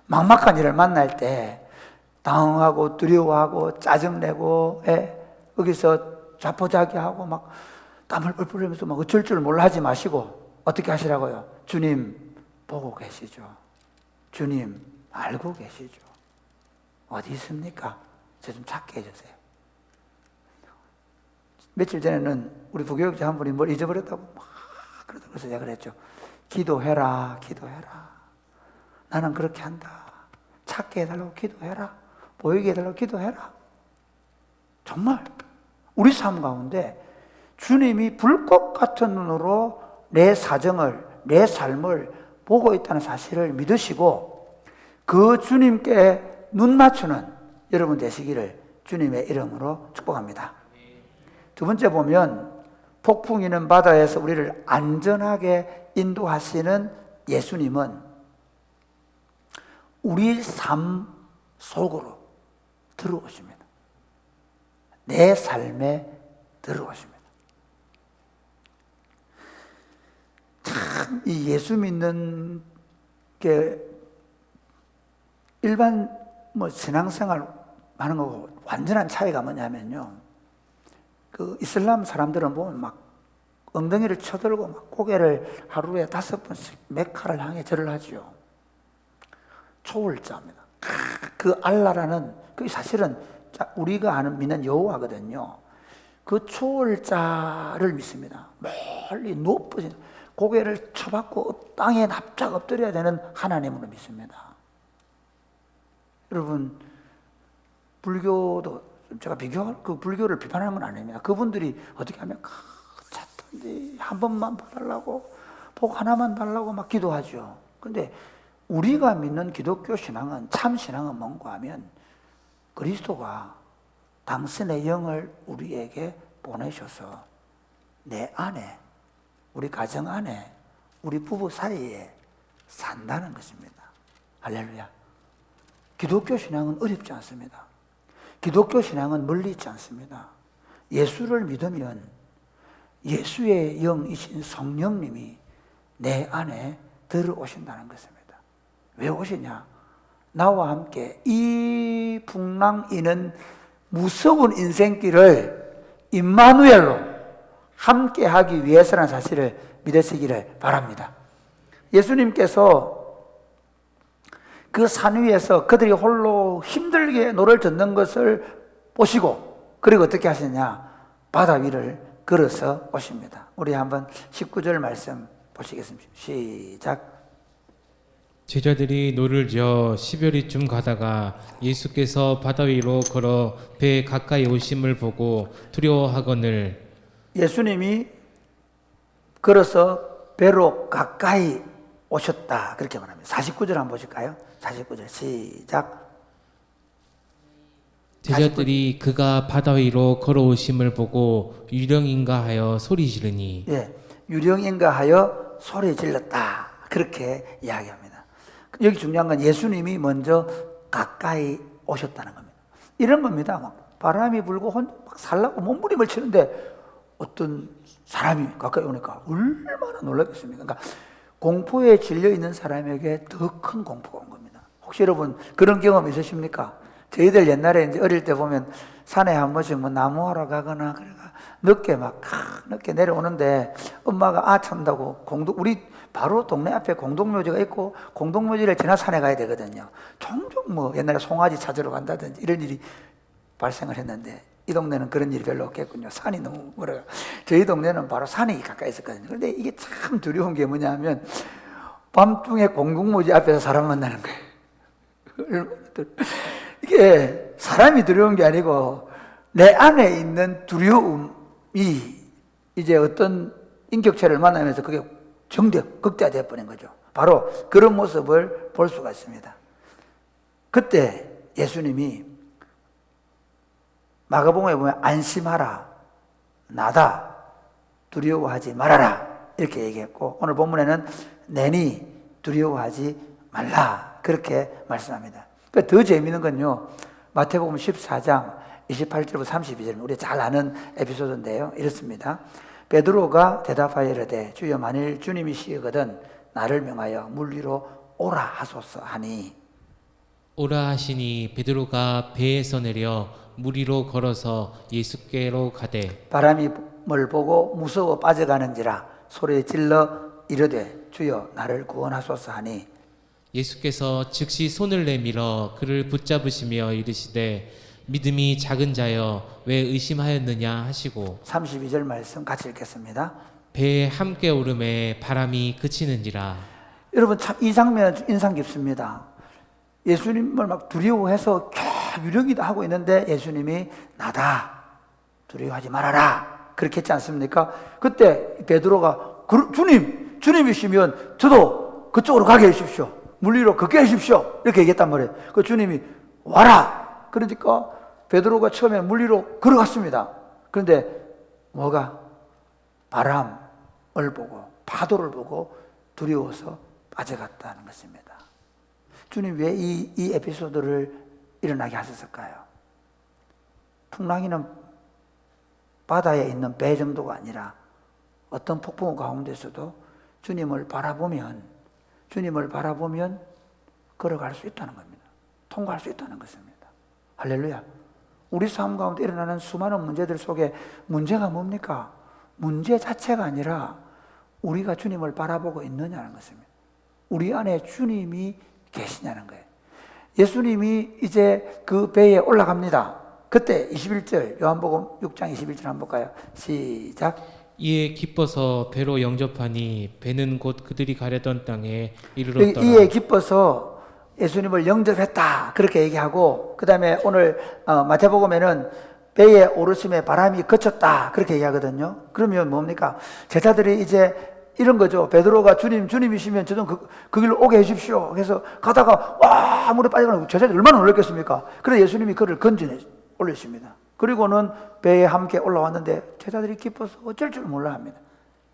막막한 일을 만날 때 당황하고 두려워하고 짜증내고 거기서 자포자기하고 막 땀을 뻘뻘 흘리면서 막 어쩔 줄 몰라 하지 마시고 어떻게 하시라고요? 주님 보고 계시죠. 주님 알고 계시죠. 어디 있습니까? 저 좀 찾게 해주세요. 며칠 전에는 우리 부교육자 한 분이 뭘 잊어버렸다고 막 그래서 제가 그랬죠. 기도해라. 나는 그렇게 한다. 찾게 해달라고 기도해라. 보이게 해달라고 기도해라. 정말 우리 삶 가운데 주님이 불꽃 같은 눈으로 내 사정을, 내 삶을 보고 있다는 사실을 믿으시고 그 주님께 눈 맞추는 여러분 되시기를 주님의 이름으로 축복합니다. 두 번째 보면 폭풍 이는 바다에서 우리를 안전하게 인도하시는 예수님은 우리 삶 속으로 들어오십니다. 내 삶에 들어오십니다. 참, 이 예수 믿는 게 일반 신앙생활 하는 거고 완전한 차이가 뭐냐면요. 그 이슬람 사람들은 보면 막 엉덩이를 쳐들고 막 고개를 하루에 5번씩 메카를 향해 절을 하지요. 초월자입니다. 그 알라라는 그 사실은 우리가 아는 믿는 여호와거든요. 그 초월자를 믿습니다. 멀리 높으신 고개를 쳐박고 땅에 납작 엎드려야 되는 하나님으로 믿습니다. 여러분 불교도 제가 그 불교를 비판하는 건 아닙니다. 그분들이 어떻게 하면 찾든지 한 번만 봐달라고 복 하나만 달라고 막 기도하죠. 근데 우리가 믿는 기독교 신앙은 참 신앙은 뭔가 하면 그리스도가 당신의 영을 우리에게 보내셔서 내 안에, 우리 가정 안에, 우리 부부 사이에 산다는 것입니다. 할렐루야. 기독교 신앙은 어렵지 않습니다. 기독교 신앙은 멀리 있지 않습니다. 예수를 믿으면 예수의 영이신 성령님이 내 안에 들어오신다는 것입니다. 왜 오시냐? 나와 함께 이 풍랑이는 무서운 인생길을 임마누엘로 함께 하기 위해서라는 사실을 믿으시기를 바랍니다. 예수님께서 그 산 위에서 그들이 홀로 힘들게 노를 젓는 것을 보시고 그리고 어떻게 하시냐? 바다 위를 걸어서 오십니다. 우리 한번 19절 말씀 보시겠습니다. 시작. 제자들이 노를 저어 10여리쯤 가다가 예수께서 바다 위로 걸어 배 가까이 오심을 보고 두려워하거늘. 예수님이 걸어서 배로 가까이 오셨다 그렇게 말합니다. 49절 한번 보실까요? 49절 시작. 제자들이 그가 바다 위로 걸어오심을 보고 유령인가 하여 소리 지르니. 유령인가 하여 소리 질렀다 그렇게 이야기합니다. 여기 중요한 건 예수님이 먼저 가까이 오셨다는 겁니다. 이런 겁니다. 막 바람이 불고 막 살라고 몸부림을 치는데 어떤 사람이 가까이 오니까 얼마나 놀라겠습니까? 그러니까 공포에 질려 있는 사람에게 더 큰 공포가 온 겁니다. 혹시 여러분 그런 경험 있으십니까? 저희들 옛날에 이제 어릴 때 보면 산에 한 번씩 뭐 나무하러 가거나 그래가 늦게 내려오는데 엄마가 찬다고 우리 바로 동네 앞에 공동묘지가 있고 공동묘지를 지나 산에 가야 되거든요. 종종 뭐 옛날에 송아지 찾으러 간다든지 이런 일이 발생을 했는데 이 동네는 그런 일이 별로 없겠군요. 산이 너무 멀어요. 저희 동네는 바로 산이 가까이 있었거든요. 그런데 이게 참 두려운 게 뭐냐면 밤중에 공동묘지 앞에서 사람 만나는 거예요. 이게 사람이 두려운 게 아니고 내 안에 있는 두려움이 이제 어떤 인격체를 만나면서 그게 극대화되어 버린 거죠. 바로 그런 모습을 볼 수가 있습니다. 그때 예수님이 마가복음에 보면 안심하라, 나다, 두려워하지 말아라 이렇게 얘기했고 오늘 본문에는 내니 두려워하지 말라 그렇게 말씀합니다. 그러니까 더 재미있는 건요, 마태복음 14장 28절부터 32절 우리 잘 아는 에피소드인데요. 이렇습니다. 베드로가 대답하여 이르되 주여 만일 주님이시거든 나를 명하여 물 위로 오라 하소서 하니 오라 하시니 베드로가 배에서 내려 물 위로 걸어서 예수께로 가되 바람을 보고 무서워 빠져가는지라 소리에 질러 이르되 주여 나를 구원하소서 하니 예수께서 즉시 손을 내밀어 그를 붙잡으시며 이르시되 믿음이 작은 자여 왜 의심하였느냐 하시고 32절 말씀 같이 읽겠습니다. 배에 함께 오름에 바람이 그치는지라. 여러분 참 이 장면은 인상 깊습니다. 예수님을 막 두려워해서 유령이다 하고 있는데 예수님이 나다 두려워하지 말아라 그렇게 했지 않습니까? 그때 베드로가 주님이시면 저도 그쪽으로 가게 해주십시오. 물 위로 걷게 해주십시오. 이렇게 얘기했단 말이에요. 그 주님이 와라. 그러니까 베드로가 처음에 물 위로 걸어갔습니다. 그런데 뭐가 바람을 보고 파도를 보고 두려워서 빠져갔다는 것입니다. 주님 왜 이 에피소드를 일어나게 하셨을까요? 풍랑이는 바다에 있는 배 정도가 아니라 어떤 폭풍 가운데서도 주님을 바라보면 걸어갈 수 있다는 겁니다. 통과할 수 있다는 것입니다. 할렐루야. 우리 삶 가운데 일어나는 수많은 문제들 속에 문제가 뭡니까? 문제 자체가 아니라 우리가 주님을 바라보고 있느냐는 것입니다. 우리 안에 주님이 계시냐는 거예요. 예수님이 이제 그 배에 올라갑니다. 그때 21절 요한복음 6장 21절 한번 볼까요? 시작. 이에 기뻐서 배로 영접하니 배는 곧 그들이 가려던 땅에 이르렀더라. 이에 기뻐서 예수님을 영접했다 그렇게 얘기하고 그 다음에 오늘 마태복음에는 배에 오르심에 바람이 그쳤다 그렇게 얘기하거든요. 그러면 뭡니까? 제자들이 이제 이런 거죠. 베드로가 주님이시면 저 좀 그 길로 오게 해주십시오. 그래서 가다가 와 물에 빠져가지고 제자들이 얼마나 놀랐겠습니까? 그래서 예수님이 그를 건져내 올리십니다. 그리고는 배에 함께 올라왔는데 제자들이 기뻐서 어쩔 줄 몰라 합니다.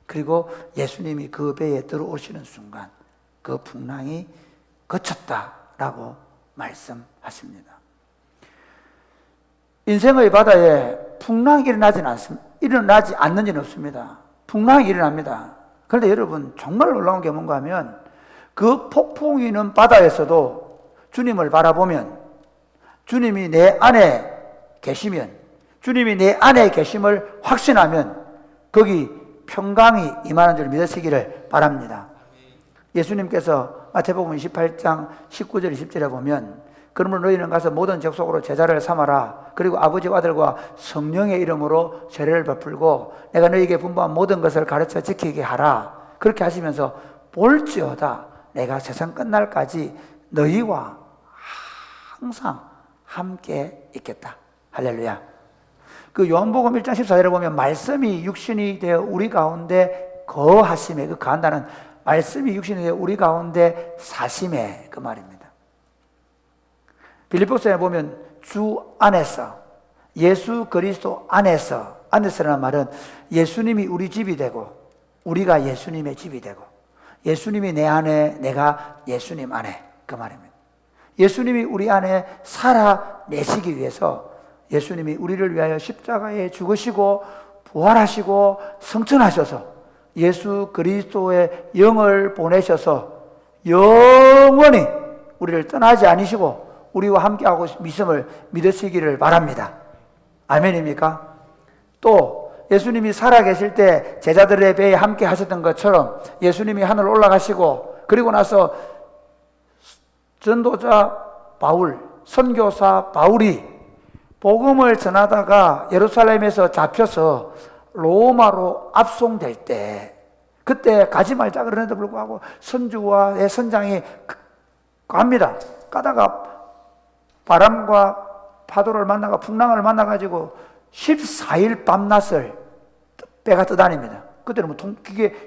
그리고 예수님이 그 배에 들어오시는 순간 그 풍랑이 그쳤다라고 말씀하십니다. 인생의 바다에 풍랑이 일어나지 않는 일은 없습니다. 풍랑이 일어납니다. 그런데 여러분 정말 놀라운 게 뭔가 하면 그 폭풍이 있는 바다에서도 주님을 바라보면 주님이 내 안에 계시면 주님이 내 안에 계심을 확신하면 거기 평강이 임하는 줄 믿으시기를 바랍니다. 예수님께서 마태복음 28장 19절 20절에 보면 그러므로 너희는 가서 모든 족속으로 제자를 삼아라. 그리고 아버지와 아들과 성령의 이름으로 세례를 베풀고 내가 너희에게 분부한 모든 것을 가르쳐 지키게 하라. 그렇게 하시면서 볼지어다 내가 세상 끝날까지 너희와 항상 함께 있겠다. 할렐루야. 그 요한복음 1장 14절에 보면 말씀이 육신이 되어 우리 가운데 거하심에 그 거한다는 말씀이 육신이 되어 우리 가운데 사심에 그 말입니다. 빌립보서에 보면 주 안에서 예수 그리스도 안에서라는 말은 예수님이 우리 집이 되고 우리가 예수님의 집이 되고 예수님이 내 안에 내가 예수님 안에 그 말입니다. 예수님이 우리 안에 살아내시기 위해서 예수님이 우리를 위하여 십자가에 죽으시고 부활하시고 성천하셔서 예수 그리스도의 영을 보내셔서 영원히 우리를 떠나지 않으시고 우리와 함께하고 있음을 믿으시기를 바랍니다. 아멘입니까? 또 예수님이 살아계실 때 제자들의 배에 함께 하셨던 것처럼 예수님이 하늘 올라가시고 그리고 나서 전도자 바울, 선교사 바울이 복음을 전하다가 예루살렘에서 잡혀서 로마로 압송될 때 그때 가지 말자 그러는데 불구하고 선주와의 선장이 갑니다. 가다가 바람과 파도를 만나가 풍랑을 만나가지고 14일 밤낮을 배가 떠다닙니다. 그때는 뭐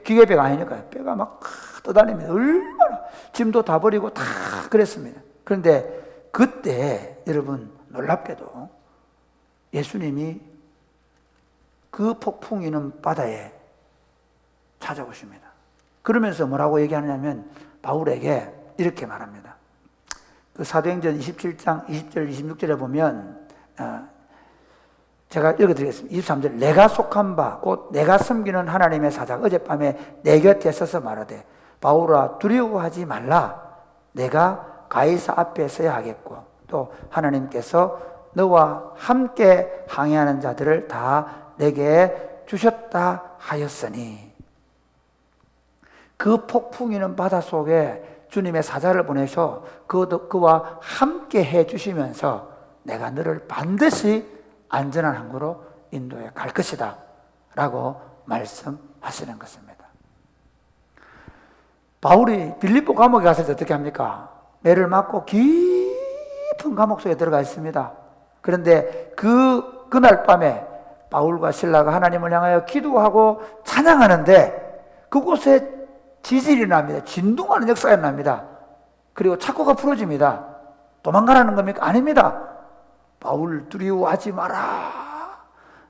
기계배가 아니니까요. 배가 막 떠다닙니다. 얼마나 짐도 다 버리고 다 그랬습니다. 그런데 그때 여러분 놀랍게도 예수님이 그 폭풍 이는 바다에 찾아오십니다. 그러면서 뭐라고 얘기하냐면 바울에게 이렇게 말합니다. 그 사도행전 27장 20절 26절에 보면 제가 읽어드리겠습니다. 23절 내가 속한 바 곧 내가 섬기는 하나님의 사자가 어젯밤에 내 곁에 서서 말하되 바울아 두려워하지 말라. 내가 가이사 앞에 서야 하겠고 또 하나님께서 너와 함께 항해하는 자들을 다 내게 주셨다 하였으니 그 폭풍이는 바다 속에 주님의 사자를 보내셔 그와 함께 해주시면서 내가 너를 반드시 안전한 항구로 인도에 갈 것이다 라고 말씀하시는 것입니다. 바울이 빌립보 감옥에 갔을 때 어떻게 합니까? 매를 맞고 깊은 감옥 속에 들어가 있습니다. 그런데 그날 밤에 바울과 실라가 하나님을 향하여 기도하고 찬양하는데 그곳에 지질이 납니다. 진동하는 역사가 납니다. 그리고 착고가 풀어집니다. 도망가라는 겁니까? 아닙니다. 바울 두려워하지 마라.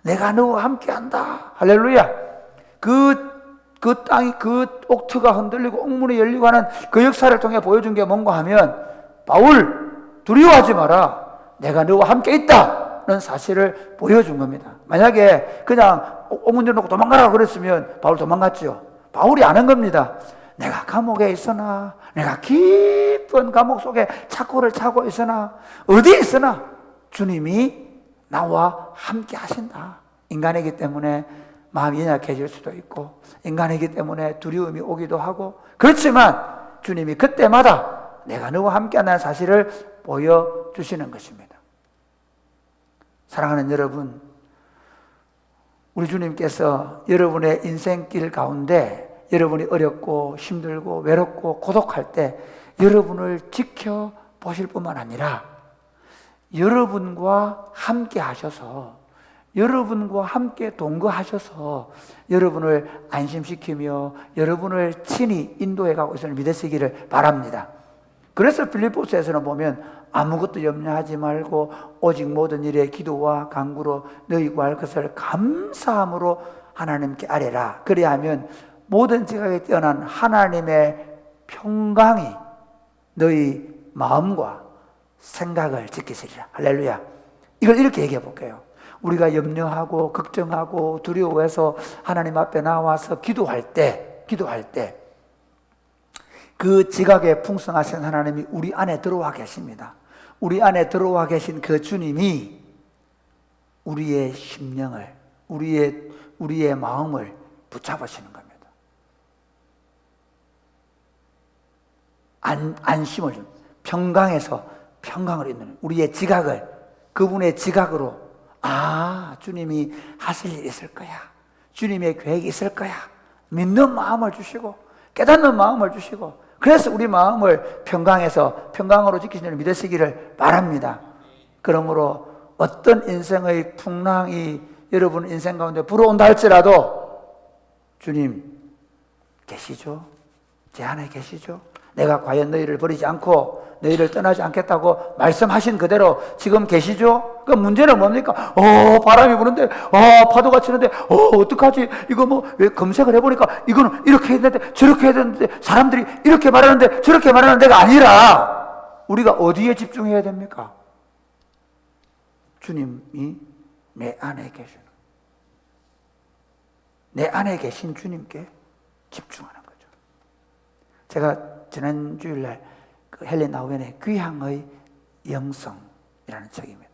내가 너와 함께한다. 할렐루야. 그 땅이 그 옥트가 흔들리고 옥문이 열리고 하는 그 역사를 통해 보여준 게 뭔가 하면 바울 두려워하지 마라. 내가 너와 함께 있다는 사실을 보여준 겁니다. 만약에 그냥 옥문 열어놓고 도망가라고 그랬으면 바울 도망갔죠. 바울이 아는 겁니다. 내가 감옥에 있으나 내가 깊은 감옥 속에 착고를 차고 있으나 어디에 있으나 주님이 나와 함께 하신다. 인간이기 때문에 마음이 연약해질 수도 있고 인간이기 때문에 두려움이 오기도 하고 그렇지만 주님이 그때마다 내가 너와 함께한다는 사실을 보여주시는 것입니다. 사랑하는 여러분, 우리 주님께서 여러분의 인생길 가운데 여러분이 어렵고 힘들고 외롭고 고독할 때 여러분을 지켜보실 뿐만 아니라 여러분과 함께 하셔서 여러분과 함께 동거하셔서 여러분을 안심시키며 여러분을 친히 인도해 가고 있음을 믿으시기를 바랍니다. 그래서 빌립보서에서는 보면 아무것도 염려하지 말고 오직 모든 일에 기도와 간구로 너희 구할 것을 감사함으로 하나님께 아뢰라. 그리하면 모든 지각에 뛰어난 하나님의 평강이 너희 마음과 생각을 지키시리라. 할렐루야. 이걸 이렇게 얘기해 볼게요. 우리가 염려하고 걱정하고 두려워해서 하나님 앞에 나와서 기도할 때 그 지각에 풍성하신 하나님이 우리 안에 들어와 계십니다. 우리 안에 들어와 계신 그 주님이 우리의 심령을 우리의 마음을 붙잡으시는 겁니다. 안심을 줍니다. 평강에서 평강을 잇는 우리의 지각을 그분의 지각으로 주님이 하실 일이 있을 거야. 주님의 계획이 있을 거야. 믿는 마음을 주시고 깨닫는 마음을 주시고 그래서 우리 마음을 평강에서 평강으로 지키시는 믿으시기를 바랍니다. 그러므로 어떤 인생의 풍랑이 여러분 인생 가운데 불어온다 할지라도 주님 계시죠? 제 안에 계시죠? 내가 과연 너희를 버리지 않고 너희를 떠나지 않겠다고 말씀하신 그대로 지금 계시죠? 그 문제는 뭡니까? 바람이 부는데, 파도가 치는데, 어떡하지? 이거 왜 검색을 해보니까 이거는 이렇게 해야 되는데, 저렇게 해야 되는데, 사람들이 이렇게 말하는데, 저렇게 말하는 데가 아니라, 우리가 어디에 집중해야 됩니까? 주님이 내 안에 계시는, 내 안에 계신 주님께 집중하는 거죠. 제가 지난 주일날 그 헬렌 나우엔의 귀향의 영성이라는 책입니다.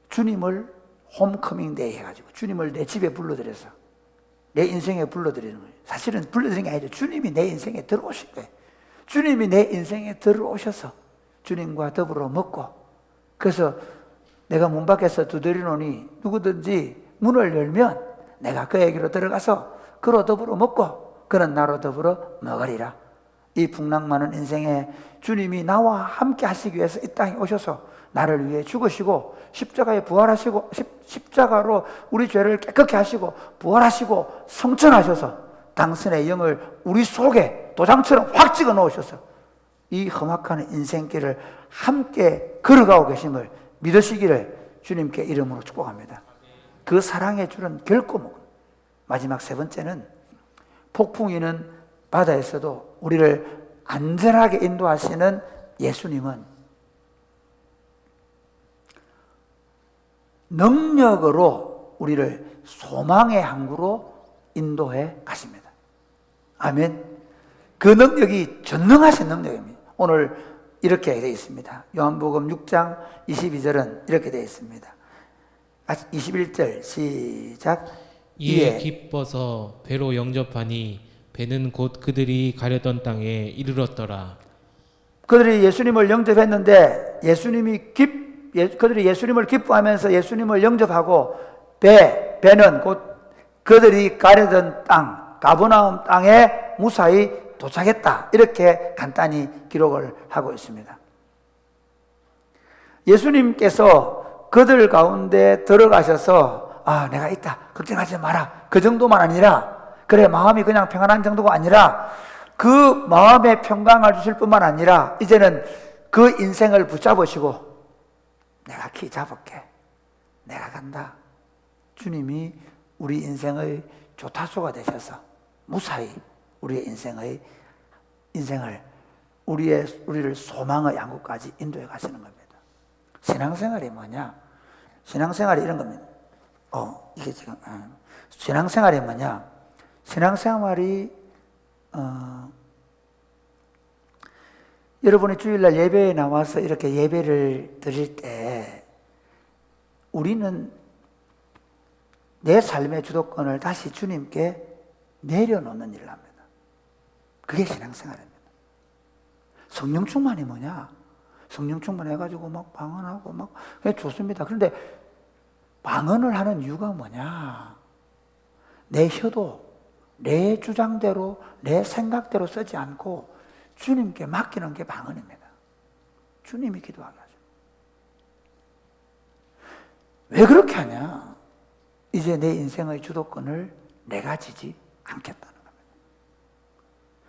주님을 홈커밍 데이 해가지고 주님을 내 집에 불러들여서 내 인생에 불러들이는 거예요. 사실은 불러들이는 게 아니죠. 주님이 내 인생에 들어오신 거예요. 주님이 내 인생에 들어오셔서 주님과 더불어 먹고, 그래서 내가 문 밖에서 두드리노니 누구든지 문을 열면 내가 그에게로 들어가서 그로 더불어 먹고 그는 나로 더불어 먹으리라. 이 풍랑 많은 인생에 주님이 나와 함께 하시기 위해서 이 땅에 오셔서 나를 위해 죽으시고 십자가에 부활하시고 십자가로 우리 죄를 깨끗게 하시고 부활하시고 성천하셔서 당신의 영을 우리 속에 도장처럼 확 찍어 놓으셔서 이 험악한 인생길을 함께 걸어가고 계심을 믿으시기를 주님께 이름으로 축복합니다. 그 사랑의 줄은 결코 못. 마지막 세 번째는 폭풍이는 바다에서도 우리를 안전하게 인도하시는 예수님은 능력으로 우리를 소망의 항구로 인도해 가십니다. 아멘. 그 능력이 전능하신 능력입니다. 오늘 이렇게 되어 있습니다. 요한복음 6장 22절은 이렇게 되어 있습니다. 21절 시작. 이에 기뻐서 배로 영접하니 배는 곧 그들이 가려던 땅에 이르렀더라. 그들이 예수님을 영접했는데 그들이 예수님을 기뻐하면서 예수님을 영접하고 배는 곧 그들이 가려던 땅, 가버나움 땅에 무사히 도착했다. 이렇게 간단히 기록을 하고 있습니다. 예수님께서 그들 가운데 들어가셔서 내가 있다. 걱정하지 마라. 그 정도만 아니라, 그래, 마음이 그냥 평안한 정도가 아니라 그 마음의 평강을 주실 뿐만 아니라 이제는 그 인생을 붙잡으시고 내가 키 잡을게. 내가 간다. 주님이 우리 인생의 조타수가 되셔서 무사히 우리의 인생을 우리를 소망의 양국까지 인도해 가시는 겁니다. 신앙생활이 뭐냐? 신앙생활이 이런 겁니다. 이게 지금 신앙생활이 뭐냐? 신앙생활이 여러분이 주일날 예배에 나와서 이렇게 예배를 드릴 때 우리는 내 삶의 주도권을 다시 주님께 내려놓는 일을 합니다. 그게 신앙생활입니다. 성령 충만이 뭐냐? 성령 충만해가지고 막 방언하고 막 좋습니다. 그런데 방언을 하는 이유가 뭐냐? 내 혀도 내 주장대로 내 생각대로 쓰지 않고 주님께 맡기는 게 방언입니다. 주님이 기도하게 하죠. 왜 그렇게 하냐? 이제 내 인생의 주도권을 내가 지지 않겠다는 겁니다.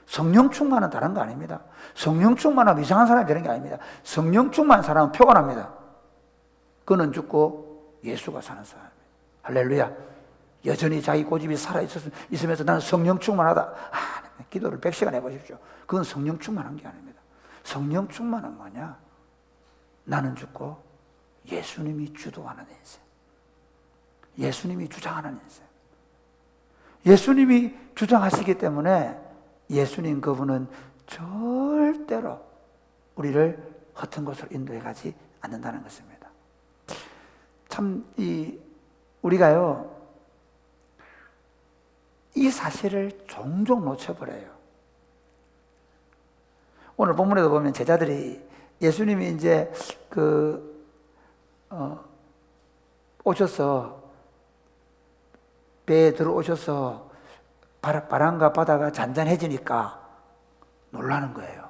성령 충만은 다른 거 아닙니다. 성령 충만하면 이상한 사람이 되는 게 아닙니다. 성령 충만한 사람은 표가 납니다. 그는 죽고 예수가 사는 사람입니다. 할렐루야. 여전히 자기 고집이 살아있으면서 나는 성령 충만하다. 기도를 100시간 해보십시오. 그건 성령 충만한 게 아닙니다. 성령 충만은 뭐냐? 나는 죽고 예수님이 주도하는 인생. 예수님이 주장하는 인생. 예수님이 주장하시기 때문에 예수님 그분은 절대로 우리를 허튼 곳으로 인도해 가지 않는다는 것입니다. 참 우리가요 이 사실을 종종 놓쳐버려요. 오늘 본문에도 보면 제자들이 예수님이 이제 오셔서 배에 들어오셔서 바람과 바다가 잔잔해지니까 놀라는 거예요.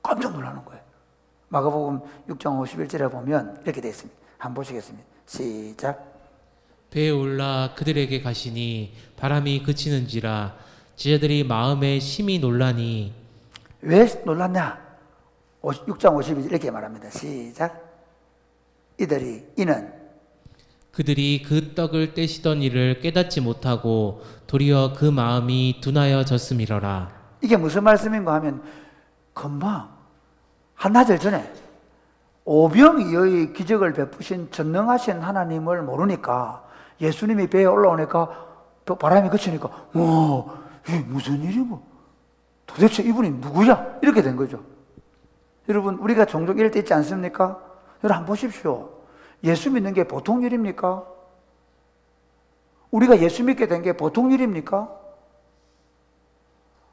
깜짝 놀라는 거예요. 마가복음 6장 51절에 보면 이렇게 되어 있습니다. 한번 보시겠습니다. 시작. 배에 올라 그들에게 가시니 바람이 그치는지라 제자들이 마음에 심히 놀라니. 왜 놀랐냐? 6장 52절 이렇게 말합니다. 시작. 이는 그들이 그 떡을 떼시던 일을 깨닫지 못하고 도리어 그 마음이 둔하여졌음이러라. 이게 무슨 말씀인가 하면 금방 한나절 전에 오병이어의 기적을 베푸신 전능하신 하나님을 모르니까 예수님이 배에 올라오니까 또 바람이 그치니까 이게 무슨 일이고 도대체 이분이 누구야? 이렇게 된 거죠. 여러분, 우리가 종종 이럴 때 있지 않습니까? 여러분 한번 보십시오. 예수 믿는 게 보통 일입니까? 우리가 예수 믿게 된 게 보통 일입니까?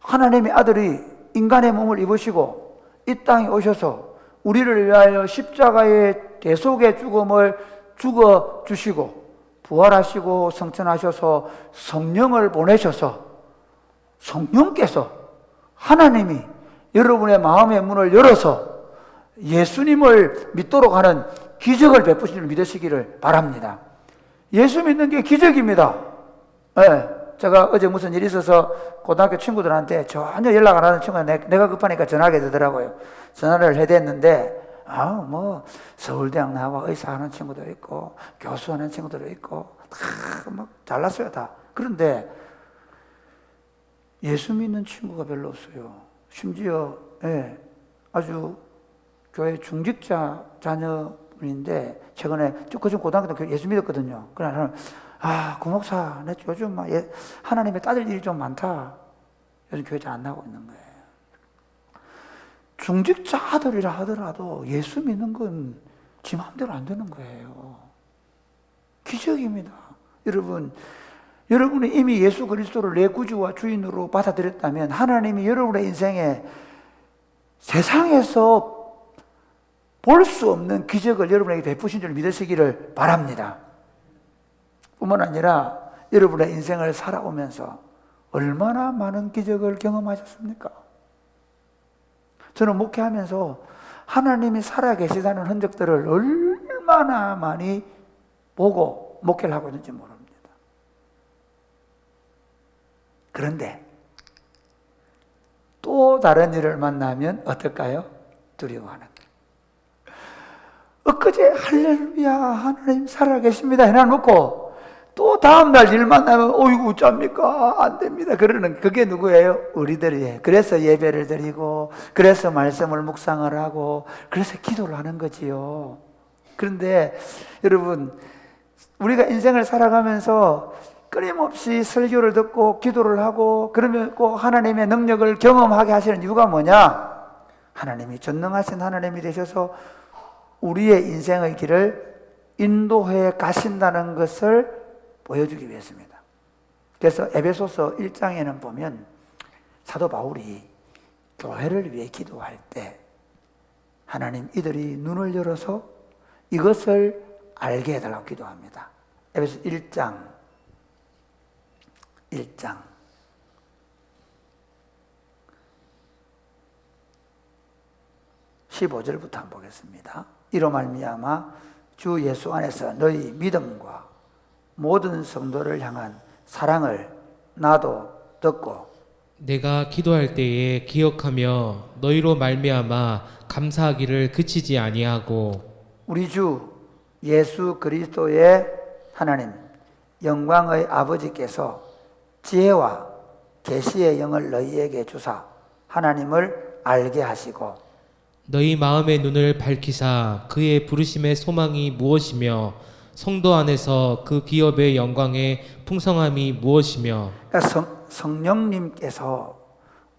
하나님의 아들이 인간의 몸을 입으시고 이 땅에 오셔서 우리를 위하여 십자가의 대속의 죽음을 죽어주시고 부활하시고 성천하셔서 성령을 보내셔서 성령께서 하나님이 여러분의 마음의 문을 열어서 예수님을 믿도록 하는 기적을 베푸신 줄 믿으시기를 바랍니다. 예수 믿는 게 기적입니다. 네, 제가 어제 무슨 일이 있어서 고등학교 친구들한테 전혀 연락 안 하는 친구가 내가 급하니까 전화하게 되더라고요. 전화를 해댔는데 뭐 서울대학 나와 의사하는 친구도 있고 교수하는 친구도 있고 다 막 잘났어요 다. 그런데 예수 믿는 친구가 별로 없어요. 심지어 아주 교회 중직자 자녀분인데 최근에 그중 고등학교 때 예수 믿었거든요. 그러나 구목사 내 요즘 막 하나님의 따질 일이 좀 많다. 요즘 교회 잘 안 나오고 있는 거예요. 중직자 아들이라 하더라도 예수 믿는 건 지 마음대로 안 되는 거예요. 기적입니다. 여러분, 여러분이 이미 예수 그리스도를 내 구주와 주인으로 받아들였다면 하나님이 여러분의 인생에 세상에서 볼 수 없는 기적을 여러분에게 베푸신 줄 믿으시기를 바랍니다. 뿐만 아니라 여러분의 인생을 살아오면서 얼마나 많은 기적을 경험하셨습니까? 저는 목회하면서 하나님이 살아계시다는 흔적들을 얼마나 많이 보고 목회를 하고 있는지 모릅니다. 그런데 또 다른 일을 만나면 어떨까요? 두려워하는 거예요. 엊그제 할렐루야 하나님 살아계십니다 해놔놓고 또 다음날 일 만나면 어이구 어쩝니까? 안 됩니다. 그러는 그게 누구예요? 우리들이에요. 그래서 예배를 드리고 그래서 말씀을 묵상을 하고 그래서 기도를 하는 거지요. 그런데 여러분, 우리가 인생을 살아가면서 끊임없이 설교를 듣고 기도를 하고 그러면 꼭 하나님의 능력을 경험하게 하시는 이유가 뭐냐? 하나님이 전능하신 하나님이 되셔서 우리의 인생의 길을 인도해 가신다는 것을 보여주기 위해서입니다. 그래서 에베소서 1장에는 보면 사도 바울이 교회를 위해 기도할 때 하나님 이들이 눈을 열어서 이것을 알게 해달라고 기도합니다. 에베소 1장 15절부터 한번 보겠습니다. 이로 말미암아 주 예수 안에서 너희 믿음과 모든 성도를 향한 사랑을 나도 듣고 내가 기도할 때에 기억하며 너희로 말미암아 감사하기를 그치지 아니하고 우리 주 예수 그리스도의 하나님 영광의 아버지께서 지혜와 계시의 영을 너희에게 주사 하나님을 알게 하시고 너희 마음의 눈을 밝히사 그의 부르심의 소망이 무엇이며 성도 안에서 그 기업의 영광의 풍성함이 무엇이며. 그러니까 성령님께서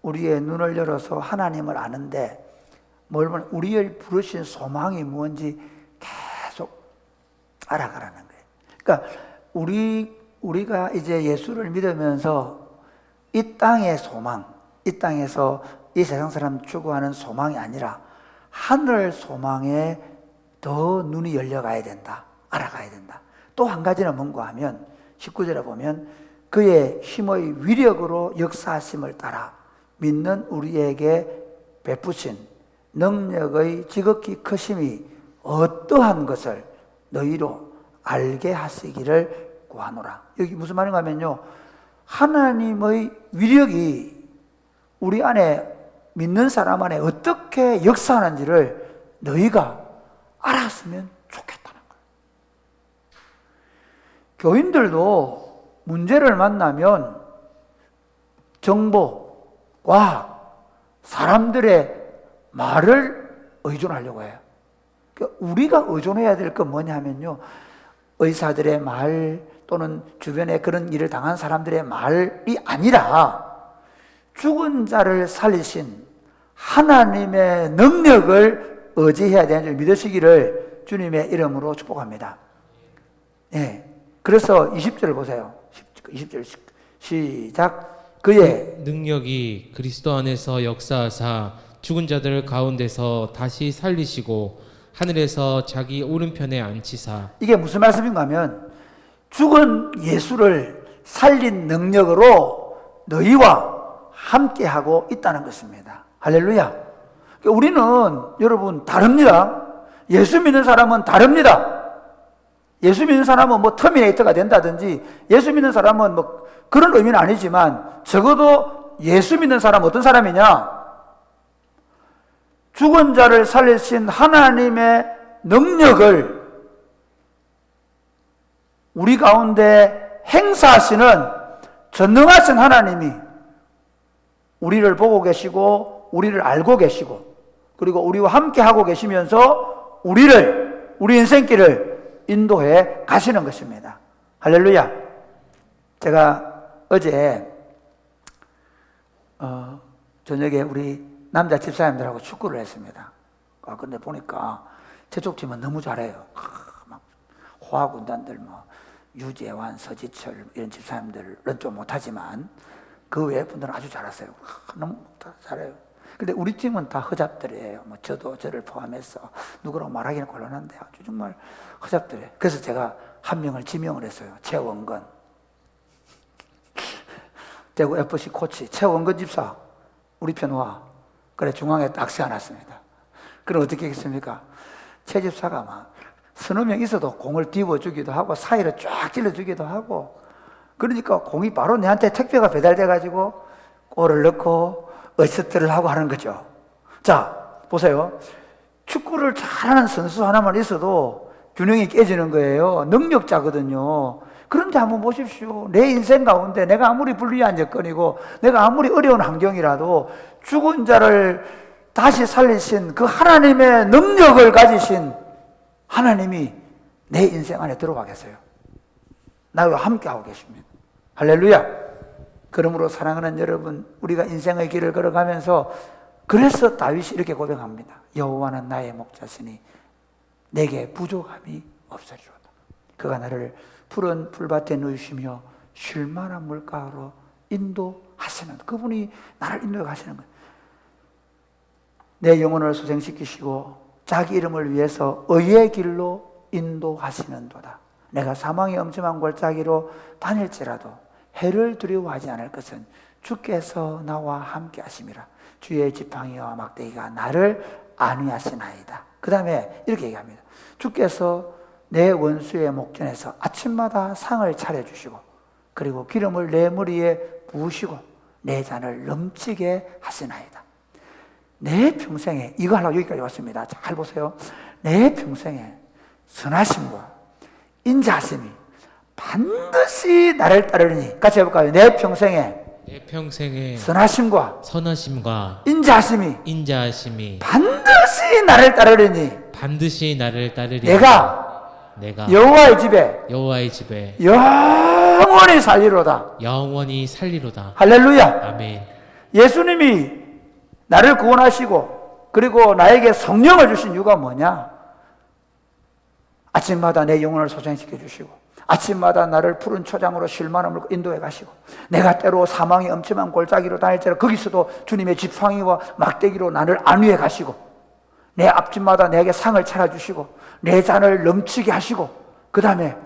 우리의 눈을 열어서 하나님을 아는데 뭘 보면 우리의 부르신 소망이 뭔지 계속 알아가라는 거예요. 그러니까 우리가 이제 예수를 믿으면서 이 땅의 소망, 이 땅에서 이 세상 사람 추구하는 소망이 아니라 하늘 소망에 더 눈이 열려가야 된다. 알아가야 된다. 또 한 가지는 뭔가 하면 19절에 보면 그의 힘의 위력으로 역사하심을 따라 믿는 우리에게 베푸신 능력의 지극히 크심이 어떠한 것을 너희로 알게 하시기를 구하노라. 여기 무슨 말인가 하면요, 하나님의 위력이 우리 안에 믿는 사람 안에 어떻게 역사하는지를 너희가 알았으면 좋겠다는 거예요. 교인들도 문제를 만나면 정보, 과학, 사람들의 말을 의존하려고 해요. 그러니까 우리가 의존해야 될 건 뭐냐 하면요, 의사들의 말 또는 주변에 그런 일을 당한 사람들의 말이 아니라 죽은 자를 살리신 하나님의 능력을 의지해야 되는 줄 믿으시기를 주님의 이름으로 축복합니다. 예. 그래서 20절 보세요. 20절 시작. 그의 능력이 그리스도 안에서 역사하사 죽은 자들 가운데서 다시 살리시고 하늘에서 자기 오른편에 앉히사. 이게 무슨 말씀인가 하면 죽은 예수를 살린 능력으로 너희와 함께하고 있다는 것입니다. 할렐루야. 우리는 여러분 다릅니다. 예수 믿는 사람은 다릅니다. 예수 믿는 사람은 뭐 터미네이터가 된다든지 예수 믿는 사람은 뭐 그런 의미는 아니지만 적어도 예수 믿는 사람은 어떤 사람이냐? 죽은 자를 살리신 하나님의 능력을 우리 가운데 행사하시는 전능하신 하나님이 우리를 보고 계시고 우리를 알고 계시고 그리고 우리와 함께 하고 계시면서 우리 인생길을 인도해 가시는 것입니다. 할렐루야. 제가 어제 저녁에 우리 남자 집사님들하고 축구를 했습니다. 근데 보니까 저쪽 팀은 너무 잘해요. 막 호화군단들 뭐 유재환, 서지철 이런 집사님들은 좀 못하지만 그 외의 분들은 아주 잘하세요. 너무 잘해요. 근데 우리 팀은 다 허잡들이에요. 뭐 저도 저를 포함해서 누구라고 말하기는 곤란한데 아주 정말 허잡들이에요. 그래서 제가 한 명을 지명을 했어요. 최원건. 대구 FC 코치 최원건 집사 우리 편 와. 그래 중앙에 딱 세워놨습니다. 그럼 어떻게 했습니까? 최 집사가 막 서너 명 있어도 공을 띄워주기도 하고 사이를 쫙 찔러주기도 하고 그러니까 공이 바로 내한테 택배가 배달돼가지고 골을 넣고 어시스트를 하고 하는 거죠. 자 보세요. 축구를 잘하는 선수 하나만 있어도 균형이 깨지는 거예요. 능력자거든요. 그런데 한번 보십시오. 내 인생 가운데 내가 아무리 불리한 여건이고 내가 아무리 어려운 환경이라도 죽은 자를 다시 살리신 그 하나님의 능력을 가지신 하나님이 내 인생 안에 들어가겠어요. 나와 함께하고 계십니다. 할렐루야. 그러므로 사랑하는 여러분, 우리가 인생의 길을 걸어가면서 그래서 다윗이 이렇게 고백합니다. 여호와는 나의 목자시니 내게 부족함이 없으리로다. 그가 나를 푸른 풀밭에 누이시며 쉴 만한 물가로 인도하시는, 그분이 나를 인도하시는 거예요. 내 영혼을 소생시키시고 자기 이름을 위해서 의의 길로 인도하시는도다. 내가 사망의 엄청난 골짜기로 다닐지라도 해를 두려워하지 않을 것은 주께서 나와 함께 하심이라. 주의 지팡이와 막대기가 나를 안위하시나이다. 그 다음에 이렇게 얘기합니다. 주께서 내 원수의 목전에서 아침마다 상을 차려주시고 그리고 기름을 내 머리에 부으시고 내 잔을 넘치게 하시나이다. 내 평생에, 이거 하려고 여기까지 왔습니다. 잘 보세요. 내 평생에 선하심과 인자하심이 반드시 나를 따르니, 같이 해볼까요? 내 평생에 선하심과 인자하심이 반드시 나를 따르니 내가 여호와의 집에 영원히 살리로다. 할렐루야. 아멘. 예수님이 나를 구원하시고 그리고 나에게 성령을 주신 이유가 뭐냐? 아침마다 내 영혼을 소생시켜 주시고 아침마다 나를 푸른 초장으로 쉴만함을 인도해 가시고 내가 때로 사망의 엄청난 골짜기로 다닐지라 거기서도 주님의 지팡이와 막대기로 나를 안위해 가시고 내 앞집마다 내게 상을 차려주시고 내 잔을 넘치게 하시고 그 다음에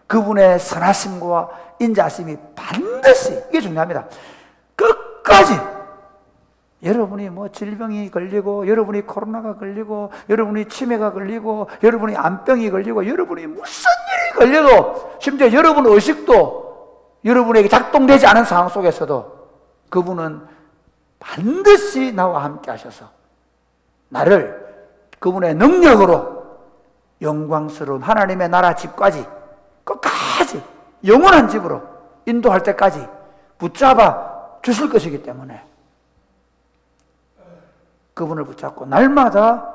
그분의 선하심과 인자하심이 반드시, 이게 중요합니다. 끝까지 여러분이 뭐 질병이 걸리고 여러분이 코로나가 걸리고 여러분이 치매가 걸리고 여러분이 암병이 걸리고 여러분이 무슨 일이 걸려도 심지어 여러분 의식도 여러분에게 작동되지 않은 상황 속에서도 그분은 반드시 나와 함께 하셔서 나를 그분의 능력으로 영광스러운 하나님의 나라 집까지 끝까지 영원한 집으로 인도할 때까지 붙잡아 주실 것이기 때문에 그분을 붙잡고 날마다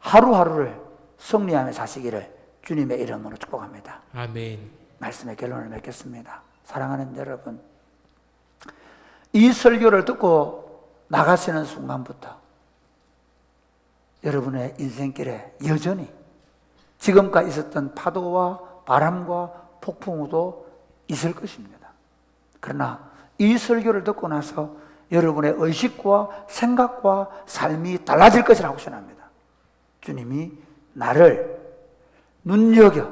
하루하루를 승리하며 사시기를 주님의 이름으로 축복합니다. 아멘. 말씀의 결론을 맺겠습니다. 사랑하는 여러분, 이 설교를 듣고 나가시는 순간부터 여러분의 인생길에 여전히 지금까지 있었던 파도와 바람과 폭풍우도 있을 것입니다. 그러나 이 설교를 듣고 나서 여러분의 의식과 생각과 삶이 달라질 것이라고 생각합니다. 주님이 나를 눈여겨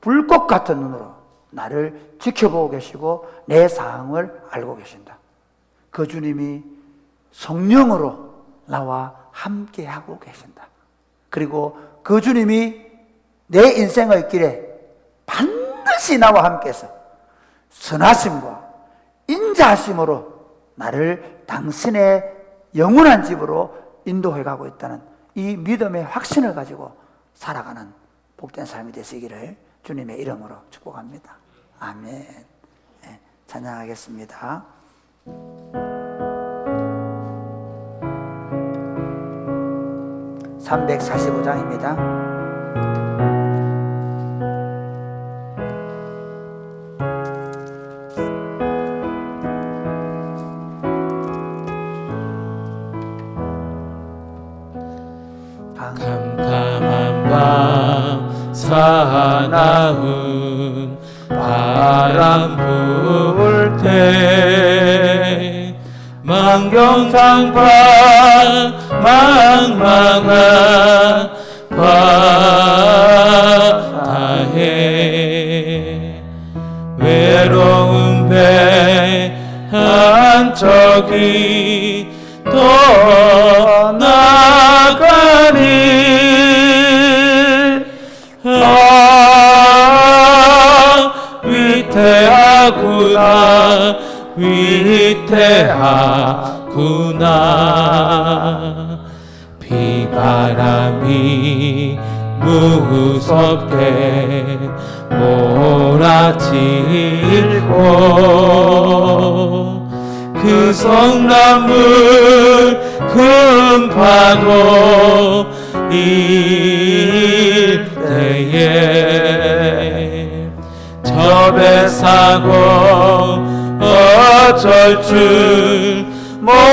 불꽃 같은 눈으로 나를 지켜보고 계시고 내 상황을 알고 계신다. 그 주님이 성령으로 나와 함께하고 계신다. 그리고 그 주님이 내 인생의 길에 반드시 나와 함께해서 선하심과 인자하심으로 나를 당신의 영원한 집으로 인도해 가고 있다는 이 믿음의 확신을 가지고 살아가는 복된 삶이 되시기를 주님의 이름으로 축복합니다. 아멘. 네, 찬양하겠습니다. 345장입니다. 캄캄한 밤 사나운 바람 불 때 만경장판 망망한 바다에 외로운 배 한 척이 떠나가니 위태하구나 위태하구나 비바람이 무섭게 몰아치고 그 성나물 큰 파도 일때에 저 배 사고 어쩔 줄 몰라니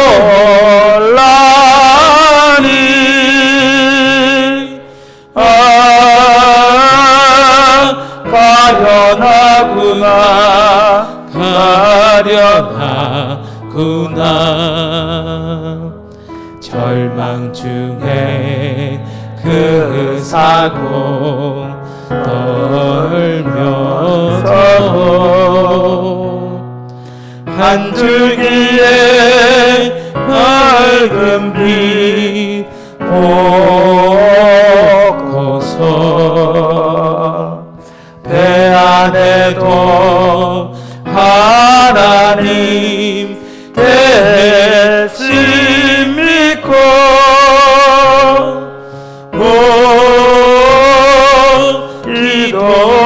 가련하구나 가련하구나 절망 중에 그 사고 떨면서 한 줄기의 밝은 빛 보고서 배 안에도 하나님 대신 믿고 기도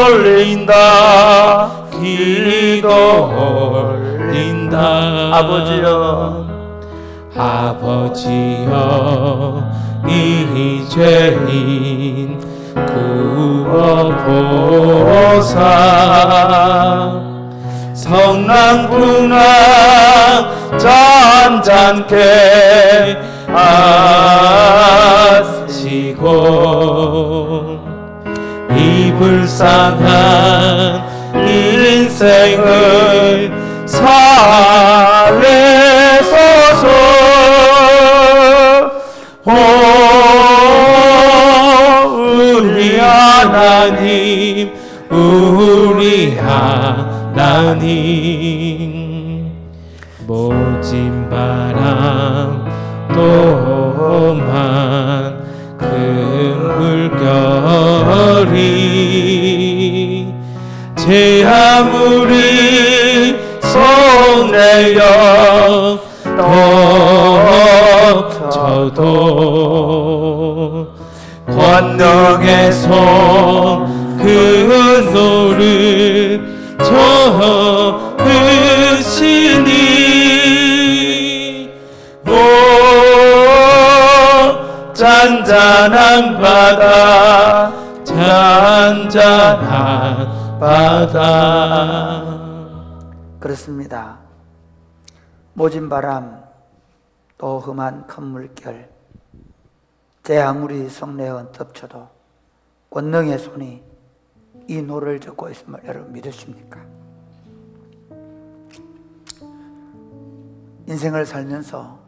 올린다 기도 올린다 아버지여 아버지여 이 죄인 구워보사 성난풍랑 잔잔케 하시고 이 불쌍한 인생을 살려소서 우리 하나님 우리 하나님 모진 바람 또한 큰 물결이 제 아무리 손내려 저도 권능의 손 그 노를 저으시니 오 잔잔한 바다 잔잔한 바다 그렇습니다. 모진 바람, 또 험한 큰 물결, 제 아무리 성내어 덮쳐도 권능의 손이 이 노를 젓고 있음을 여러분 믿으십니까? 인생을 살면서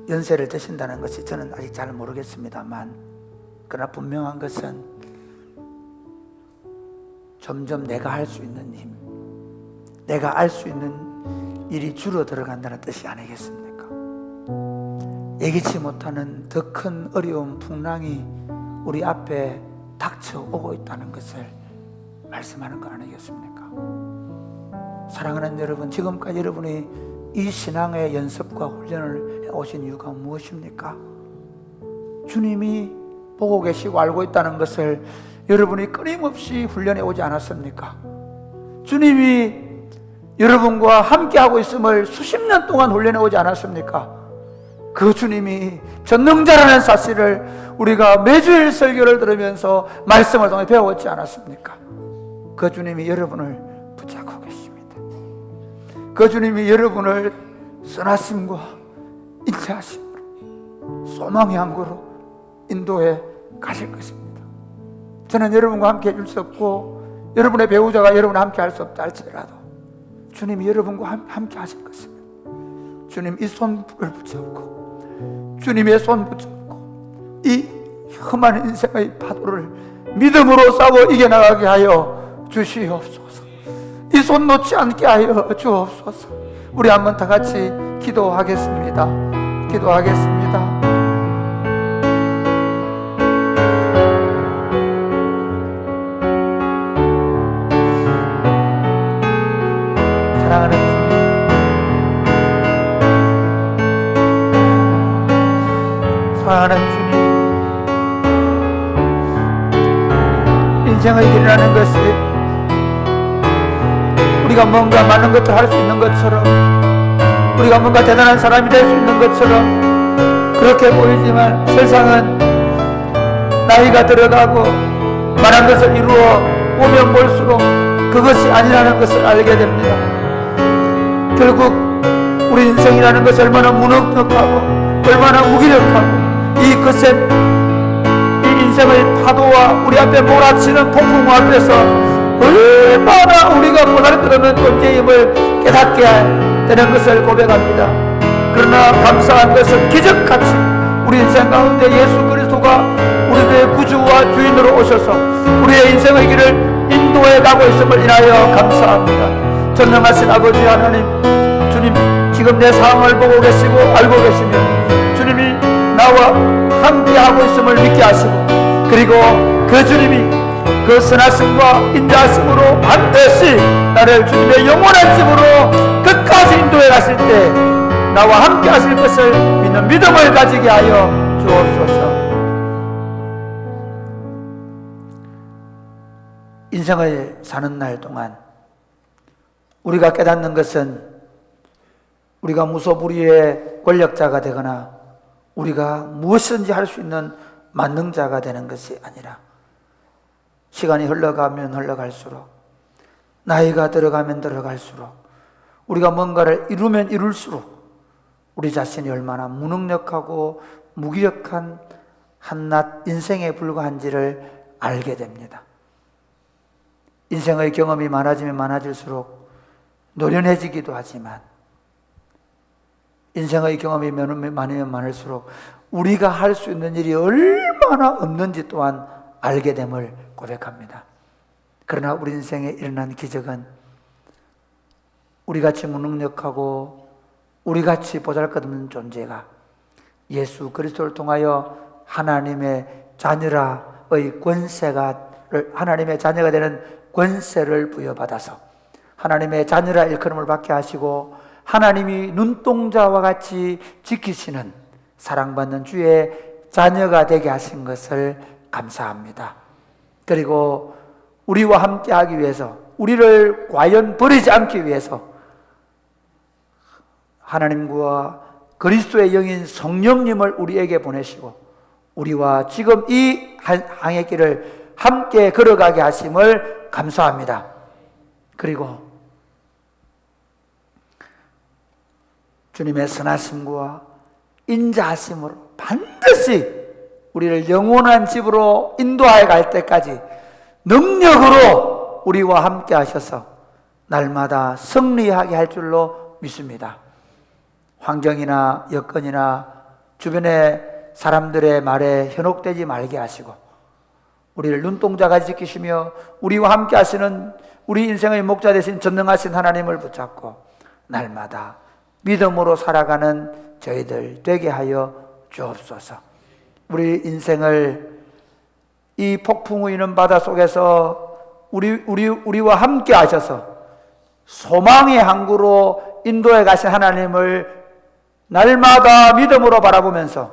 연세를 드신다는 것이 저는 아직 잘 모르겠습니다만, 그러나 분명한 것은 점점 내가 할 수 있는 힘, 내가 알 수 있는 일이 줄어들어간다는 뜻이 아니겠습니까? 예기치 못하는 더 큰 어려움, 풍랑이 우리 앞에 닥쳐오고 있다는 것을 말씀하는 거 아니겠습니까? 사랑하는 여러분, 지금까지 여러분이 이 신앙의 연습과 훈련을 해오신 이유가 무엇입니까? 주님이 보고 계시고 알고 있다는 것을 여러분이 끊임없이 훈련해 오지 않았습니까? 주님이 여러분과 함께하고 있음을 수십 년 동안 훈련해 오지 않았습니까? 그 주님이 전능자라는 사실을 우리가 매주일 설교를 들으면서 말씀을 통해 배웠지 않았습니까? 그 주님이 여러분을 붙잡고 계십니다. 그 주님이 여러분을 선하심과 인자하심으로 소망의 항구로 인도해 가실 것입니다. 저는 여러분과 함께 해줄 수 없고 여러분의 배우자가 여러분과 함께 할 수 없다 할지라도 주님이 여러분과 함께 하실 것입니다. 주님 이 손을 붙잡고 주님의 손 붙잡고 이 험한 인생의 파도를 믿음으로 싸워 이겨나가게 하여 주시옵소서. 이 손 놓지 않게 하여 주옵소서. 우리 한번 다 같이 기도하겠습니다. 기도하겠습니다. 사랑하는 주님, 사랑하는 주님, 인생의 길이라는 것이 우리가 뭔가 많은 것을 할 수 있는 것처럼, 우리가 뭔가 대단한 사람이 될 수 있는 것처럼 그렇게 보이지만 세상은 나이가 들어가고 많은 것을 이루어 보면 볼수록 그것이 아니라는 것을 알게 됩니다. 결국 우리 인생이라는 것이 얼마나 무능력하고 얼마나 무기력하고 이 거센 이 인생의 파도와 우리 앞에 몰아치는 폭풍 앞에서 얼마나 우리가 보잘것없는 존재임을 깨닫게 되는 것을 고백합니다. 그러나 감사한 것은 기적같이 우리 인생 가운데 예수 그리스도가 우리의 구주와 주인으로 오셔서 우리의 인생의 길을 인도해 가고 있음을 인하여 감사합니다. 전능하신 아버지 하나님, 주님 지금 내 상황을 보고 계시고 알고 계시며 주님이 나와 함께하고 있음을 믿게 하시고, 그리고 그 주님이 그 선하심과 인자하심으로 반드시 나를 주님의 영원한 집으로 끝까지 인도해 가실 때 나와 함께 하실 것을 믿는 믿음을 가지게 하여 주옵소서. 인생을 사는 날 동안 우리가 깨닫는 것은 우리가 무소불위의 권력자가 되거나 우리가 무엇이든지 할 수 있는 만능자가 되는 것이 아니라, 시간이 흘러가면 흘러갈수록, 나이가 들어가면 들어갈수록, 우리가 뭔가를 이루면 이룰수록 우리 자신이 얼마나 무능력하고 무기력한 한낱 인생에 불과한지를 알게 됩니다. 인생의 경험이 많아지면 많아질수록 노련해지기도 하지만, 인생의 경험이 많으면 많을수록 우리가 할 수 있는 일이 얼마나 없는지 또한 알게 됨을 고백합니다. 그러나 우리 인생에 일어난 기적은 우리같이 무능력하고 우리같이 보잘것없는 존재가 예수 그리스도를 통하여 하나님의 자녀라의 하나님의 자녀가 되는 권세를 부여받아서 하나님의 자녀라 일컬음을 받게 하시고, 하나님이 눈동자와 같이 지키시는 사랑받는 주의 자녀가 되게 하신 것을 감사합니다. 그리고 우리와 함께 하기 위해서, 우리를 과연 버리지 않기 위해서 하나님과 그리스도의 영인 성령님을 우리에게 보내시고 우리와 지금 이 항해 길을 함께 걸어가게 하심을 감사합니다. 그리고 주님의 선하심과 인자하심으로 반드시 우리를 영원한 집으로 인도하여 갈 때까지 능력으로 우리와 함께 하셔서 날마다 승리하게 할 줄로 믿습니다. 환경이나 여건이나 주변의 사람들의 말에 현혹되지 말게 하시고 우리를 눈동자가 지키시며 우리와 함께 하시는 우리 인생의 목자 되신 전능하신 하나님을 붙잡고 날마다 믿음으로 살아가는 저희들 되게 하여 주옵소서. 우리 인생을 이 폭풍 우이는 바다 속에서 우리와 함께 하셔서 소망의 항구로 인도해 가신 하나님을 날마다 믿음으로 바라보면서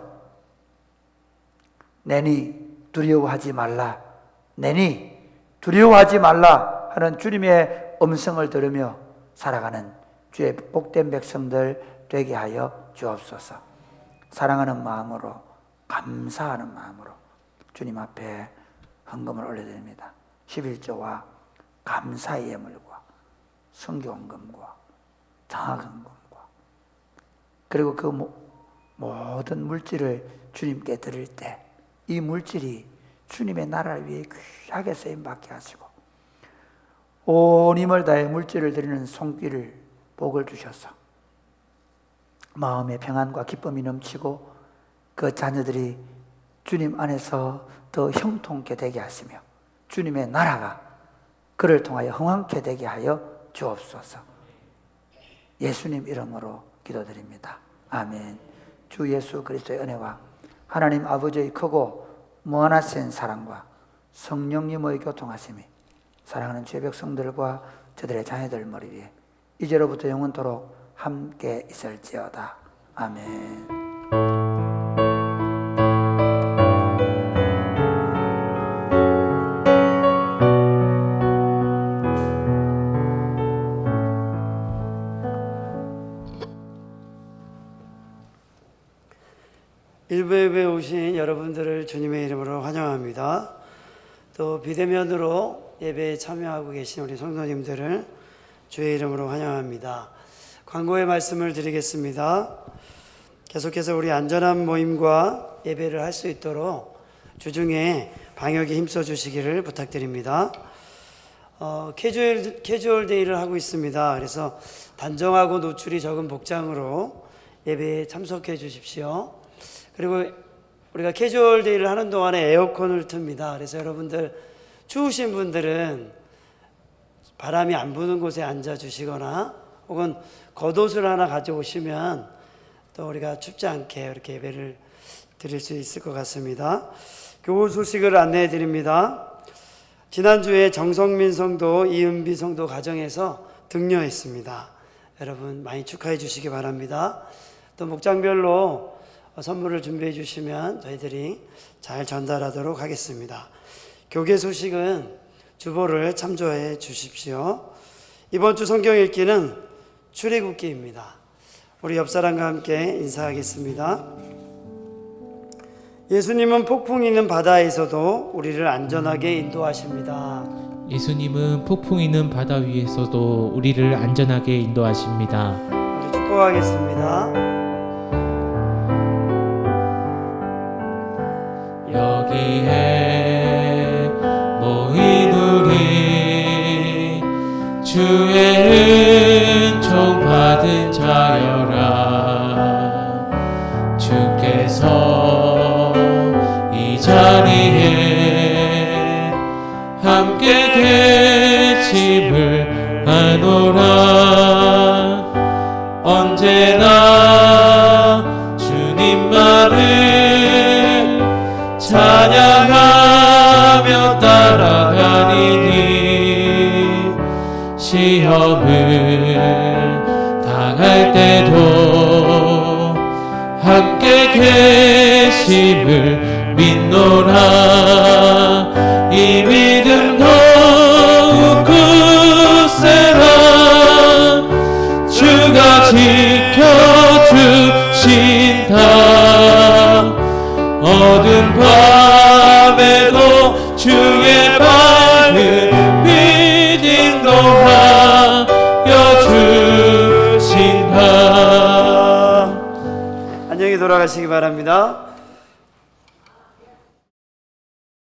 내니 두려워하지 말라, 내니 두려워하지 말라 하는 주님의 음성을 들으며 살아가는 주의 복된 백성들 되게 하여 주옵소서. 사랑하는 마음으로, 감사하는 마음으로 주님 앞에 헌금을 올려드립니다. 11조와 감사의 예물과 성교헌금과 장학헌금과 그리고 그 모든 물질을 주님께 드릴 때 이 물질이 주님의 나라를 위해 귀하게 쓰임받게 하시고 온 힘을 다해 물질을 드리는 손길을 복을 주셔서 마음의 평안과 기쁨이 넘치고 그 자녀들이 주님 안에서 더 형통케 되게 하시며 주님의 나라가 그를 통하여 흥왕케 되게 하여 주옵소서. 예수님 이름으로 기도드립니다. 아멘. 주 예수 그리스도의 은혜와 하나님 아버지의 크고 무한하신 사랑과 성령님의 교통하심이 사랑하는 주의 백성들과 저들의 자녀들 머리 위에 이제로부터 영원토록 함께 있을지어다. 아멘. 일부 예배에 오신 여러분들을 주님의 이름으로 환영합니다. 또 비대면으로 예배에 참여하고 계신 우리 성도님들을 주의 이름으로 환영합니다. 광고의 말씀을 드리겠습니다. 계속해서 우리 안전한 모임과 예배를 할 수 있도록 주중에 방역에 힘써 주시기를 부탁드립니다. 캐주얼 데이를 하고 있습니다. 그래서 단정하고 노출이 적은 복장으로 예배에 참석해 주십시오. 그리고 우리가 캐주얼 데이를 하는 동안에 에어컨을 틉니다. 그래서 여러분들 추우신 분들은 바람이 안 부는 곳에 앉아 주시거나 혹은 겉옷을 하나 가져오시면 또 우리가 춥지 않게 이렇게 예배를 드릴 수 있을 것 같습니다. 교우 소식을 안내해 드립니다. 지난주에 정성민 성도, 이은비 성도 가정에서 등려했습니다. 여러분 많이 축하해 주시기 바랍니다. 또 목장별로 선물을 준비해 주시면 저희들이 잘 전달하도록 하겠습니다. 교계 소식은 주보를 참조해 주십시오. 이번 주 성경 읽기는 출애굽기입니다. 우리 옆 사람과 함께 인사하겠습니다. 예수님은 폭풍이 있는 바다에서도 우리를 안전하게 인도하십니다. 예수님은 폭풍 있는 바다 위에서도 우리를 안전하게 인도하십니다. 우리 축복하겠습니다. 여기에 모인 우리 주의 은총 받은 자여라. 주께서 이 자리에 함께 계심을 아노라. 언제나 주님만을 찬양하며 따라가리니 시험을 당할 때도 함께 계심을 믿노라. 이 믿음 더욱 굳세라. 주가 지켜주신다. 어두운 밤에도 주의 밝은 빛 인도하여 주신다. 안녕히 돌아가시기 바랍니다.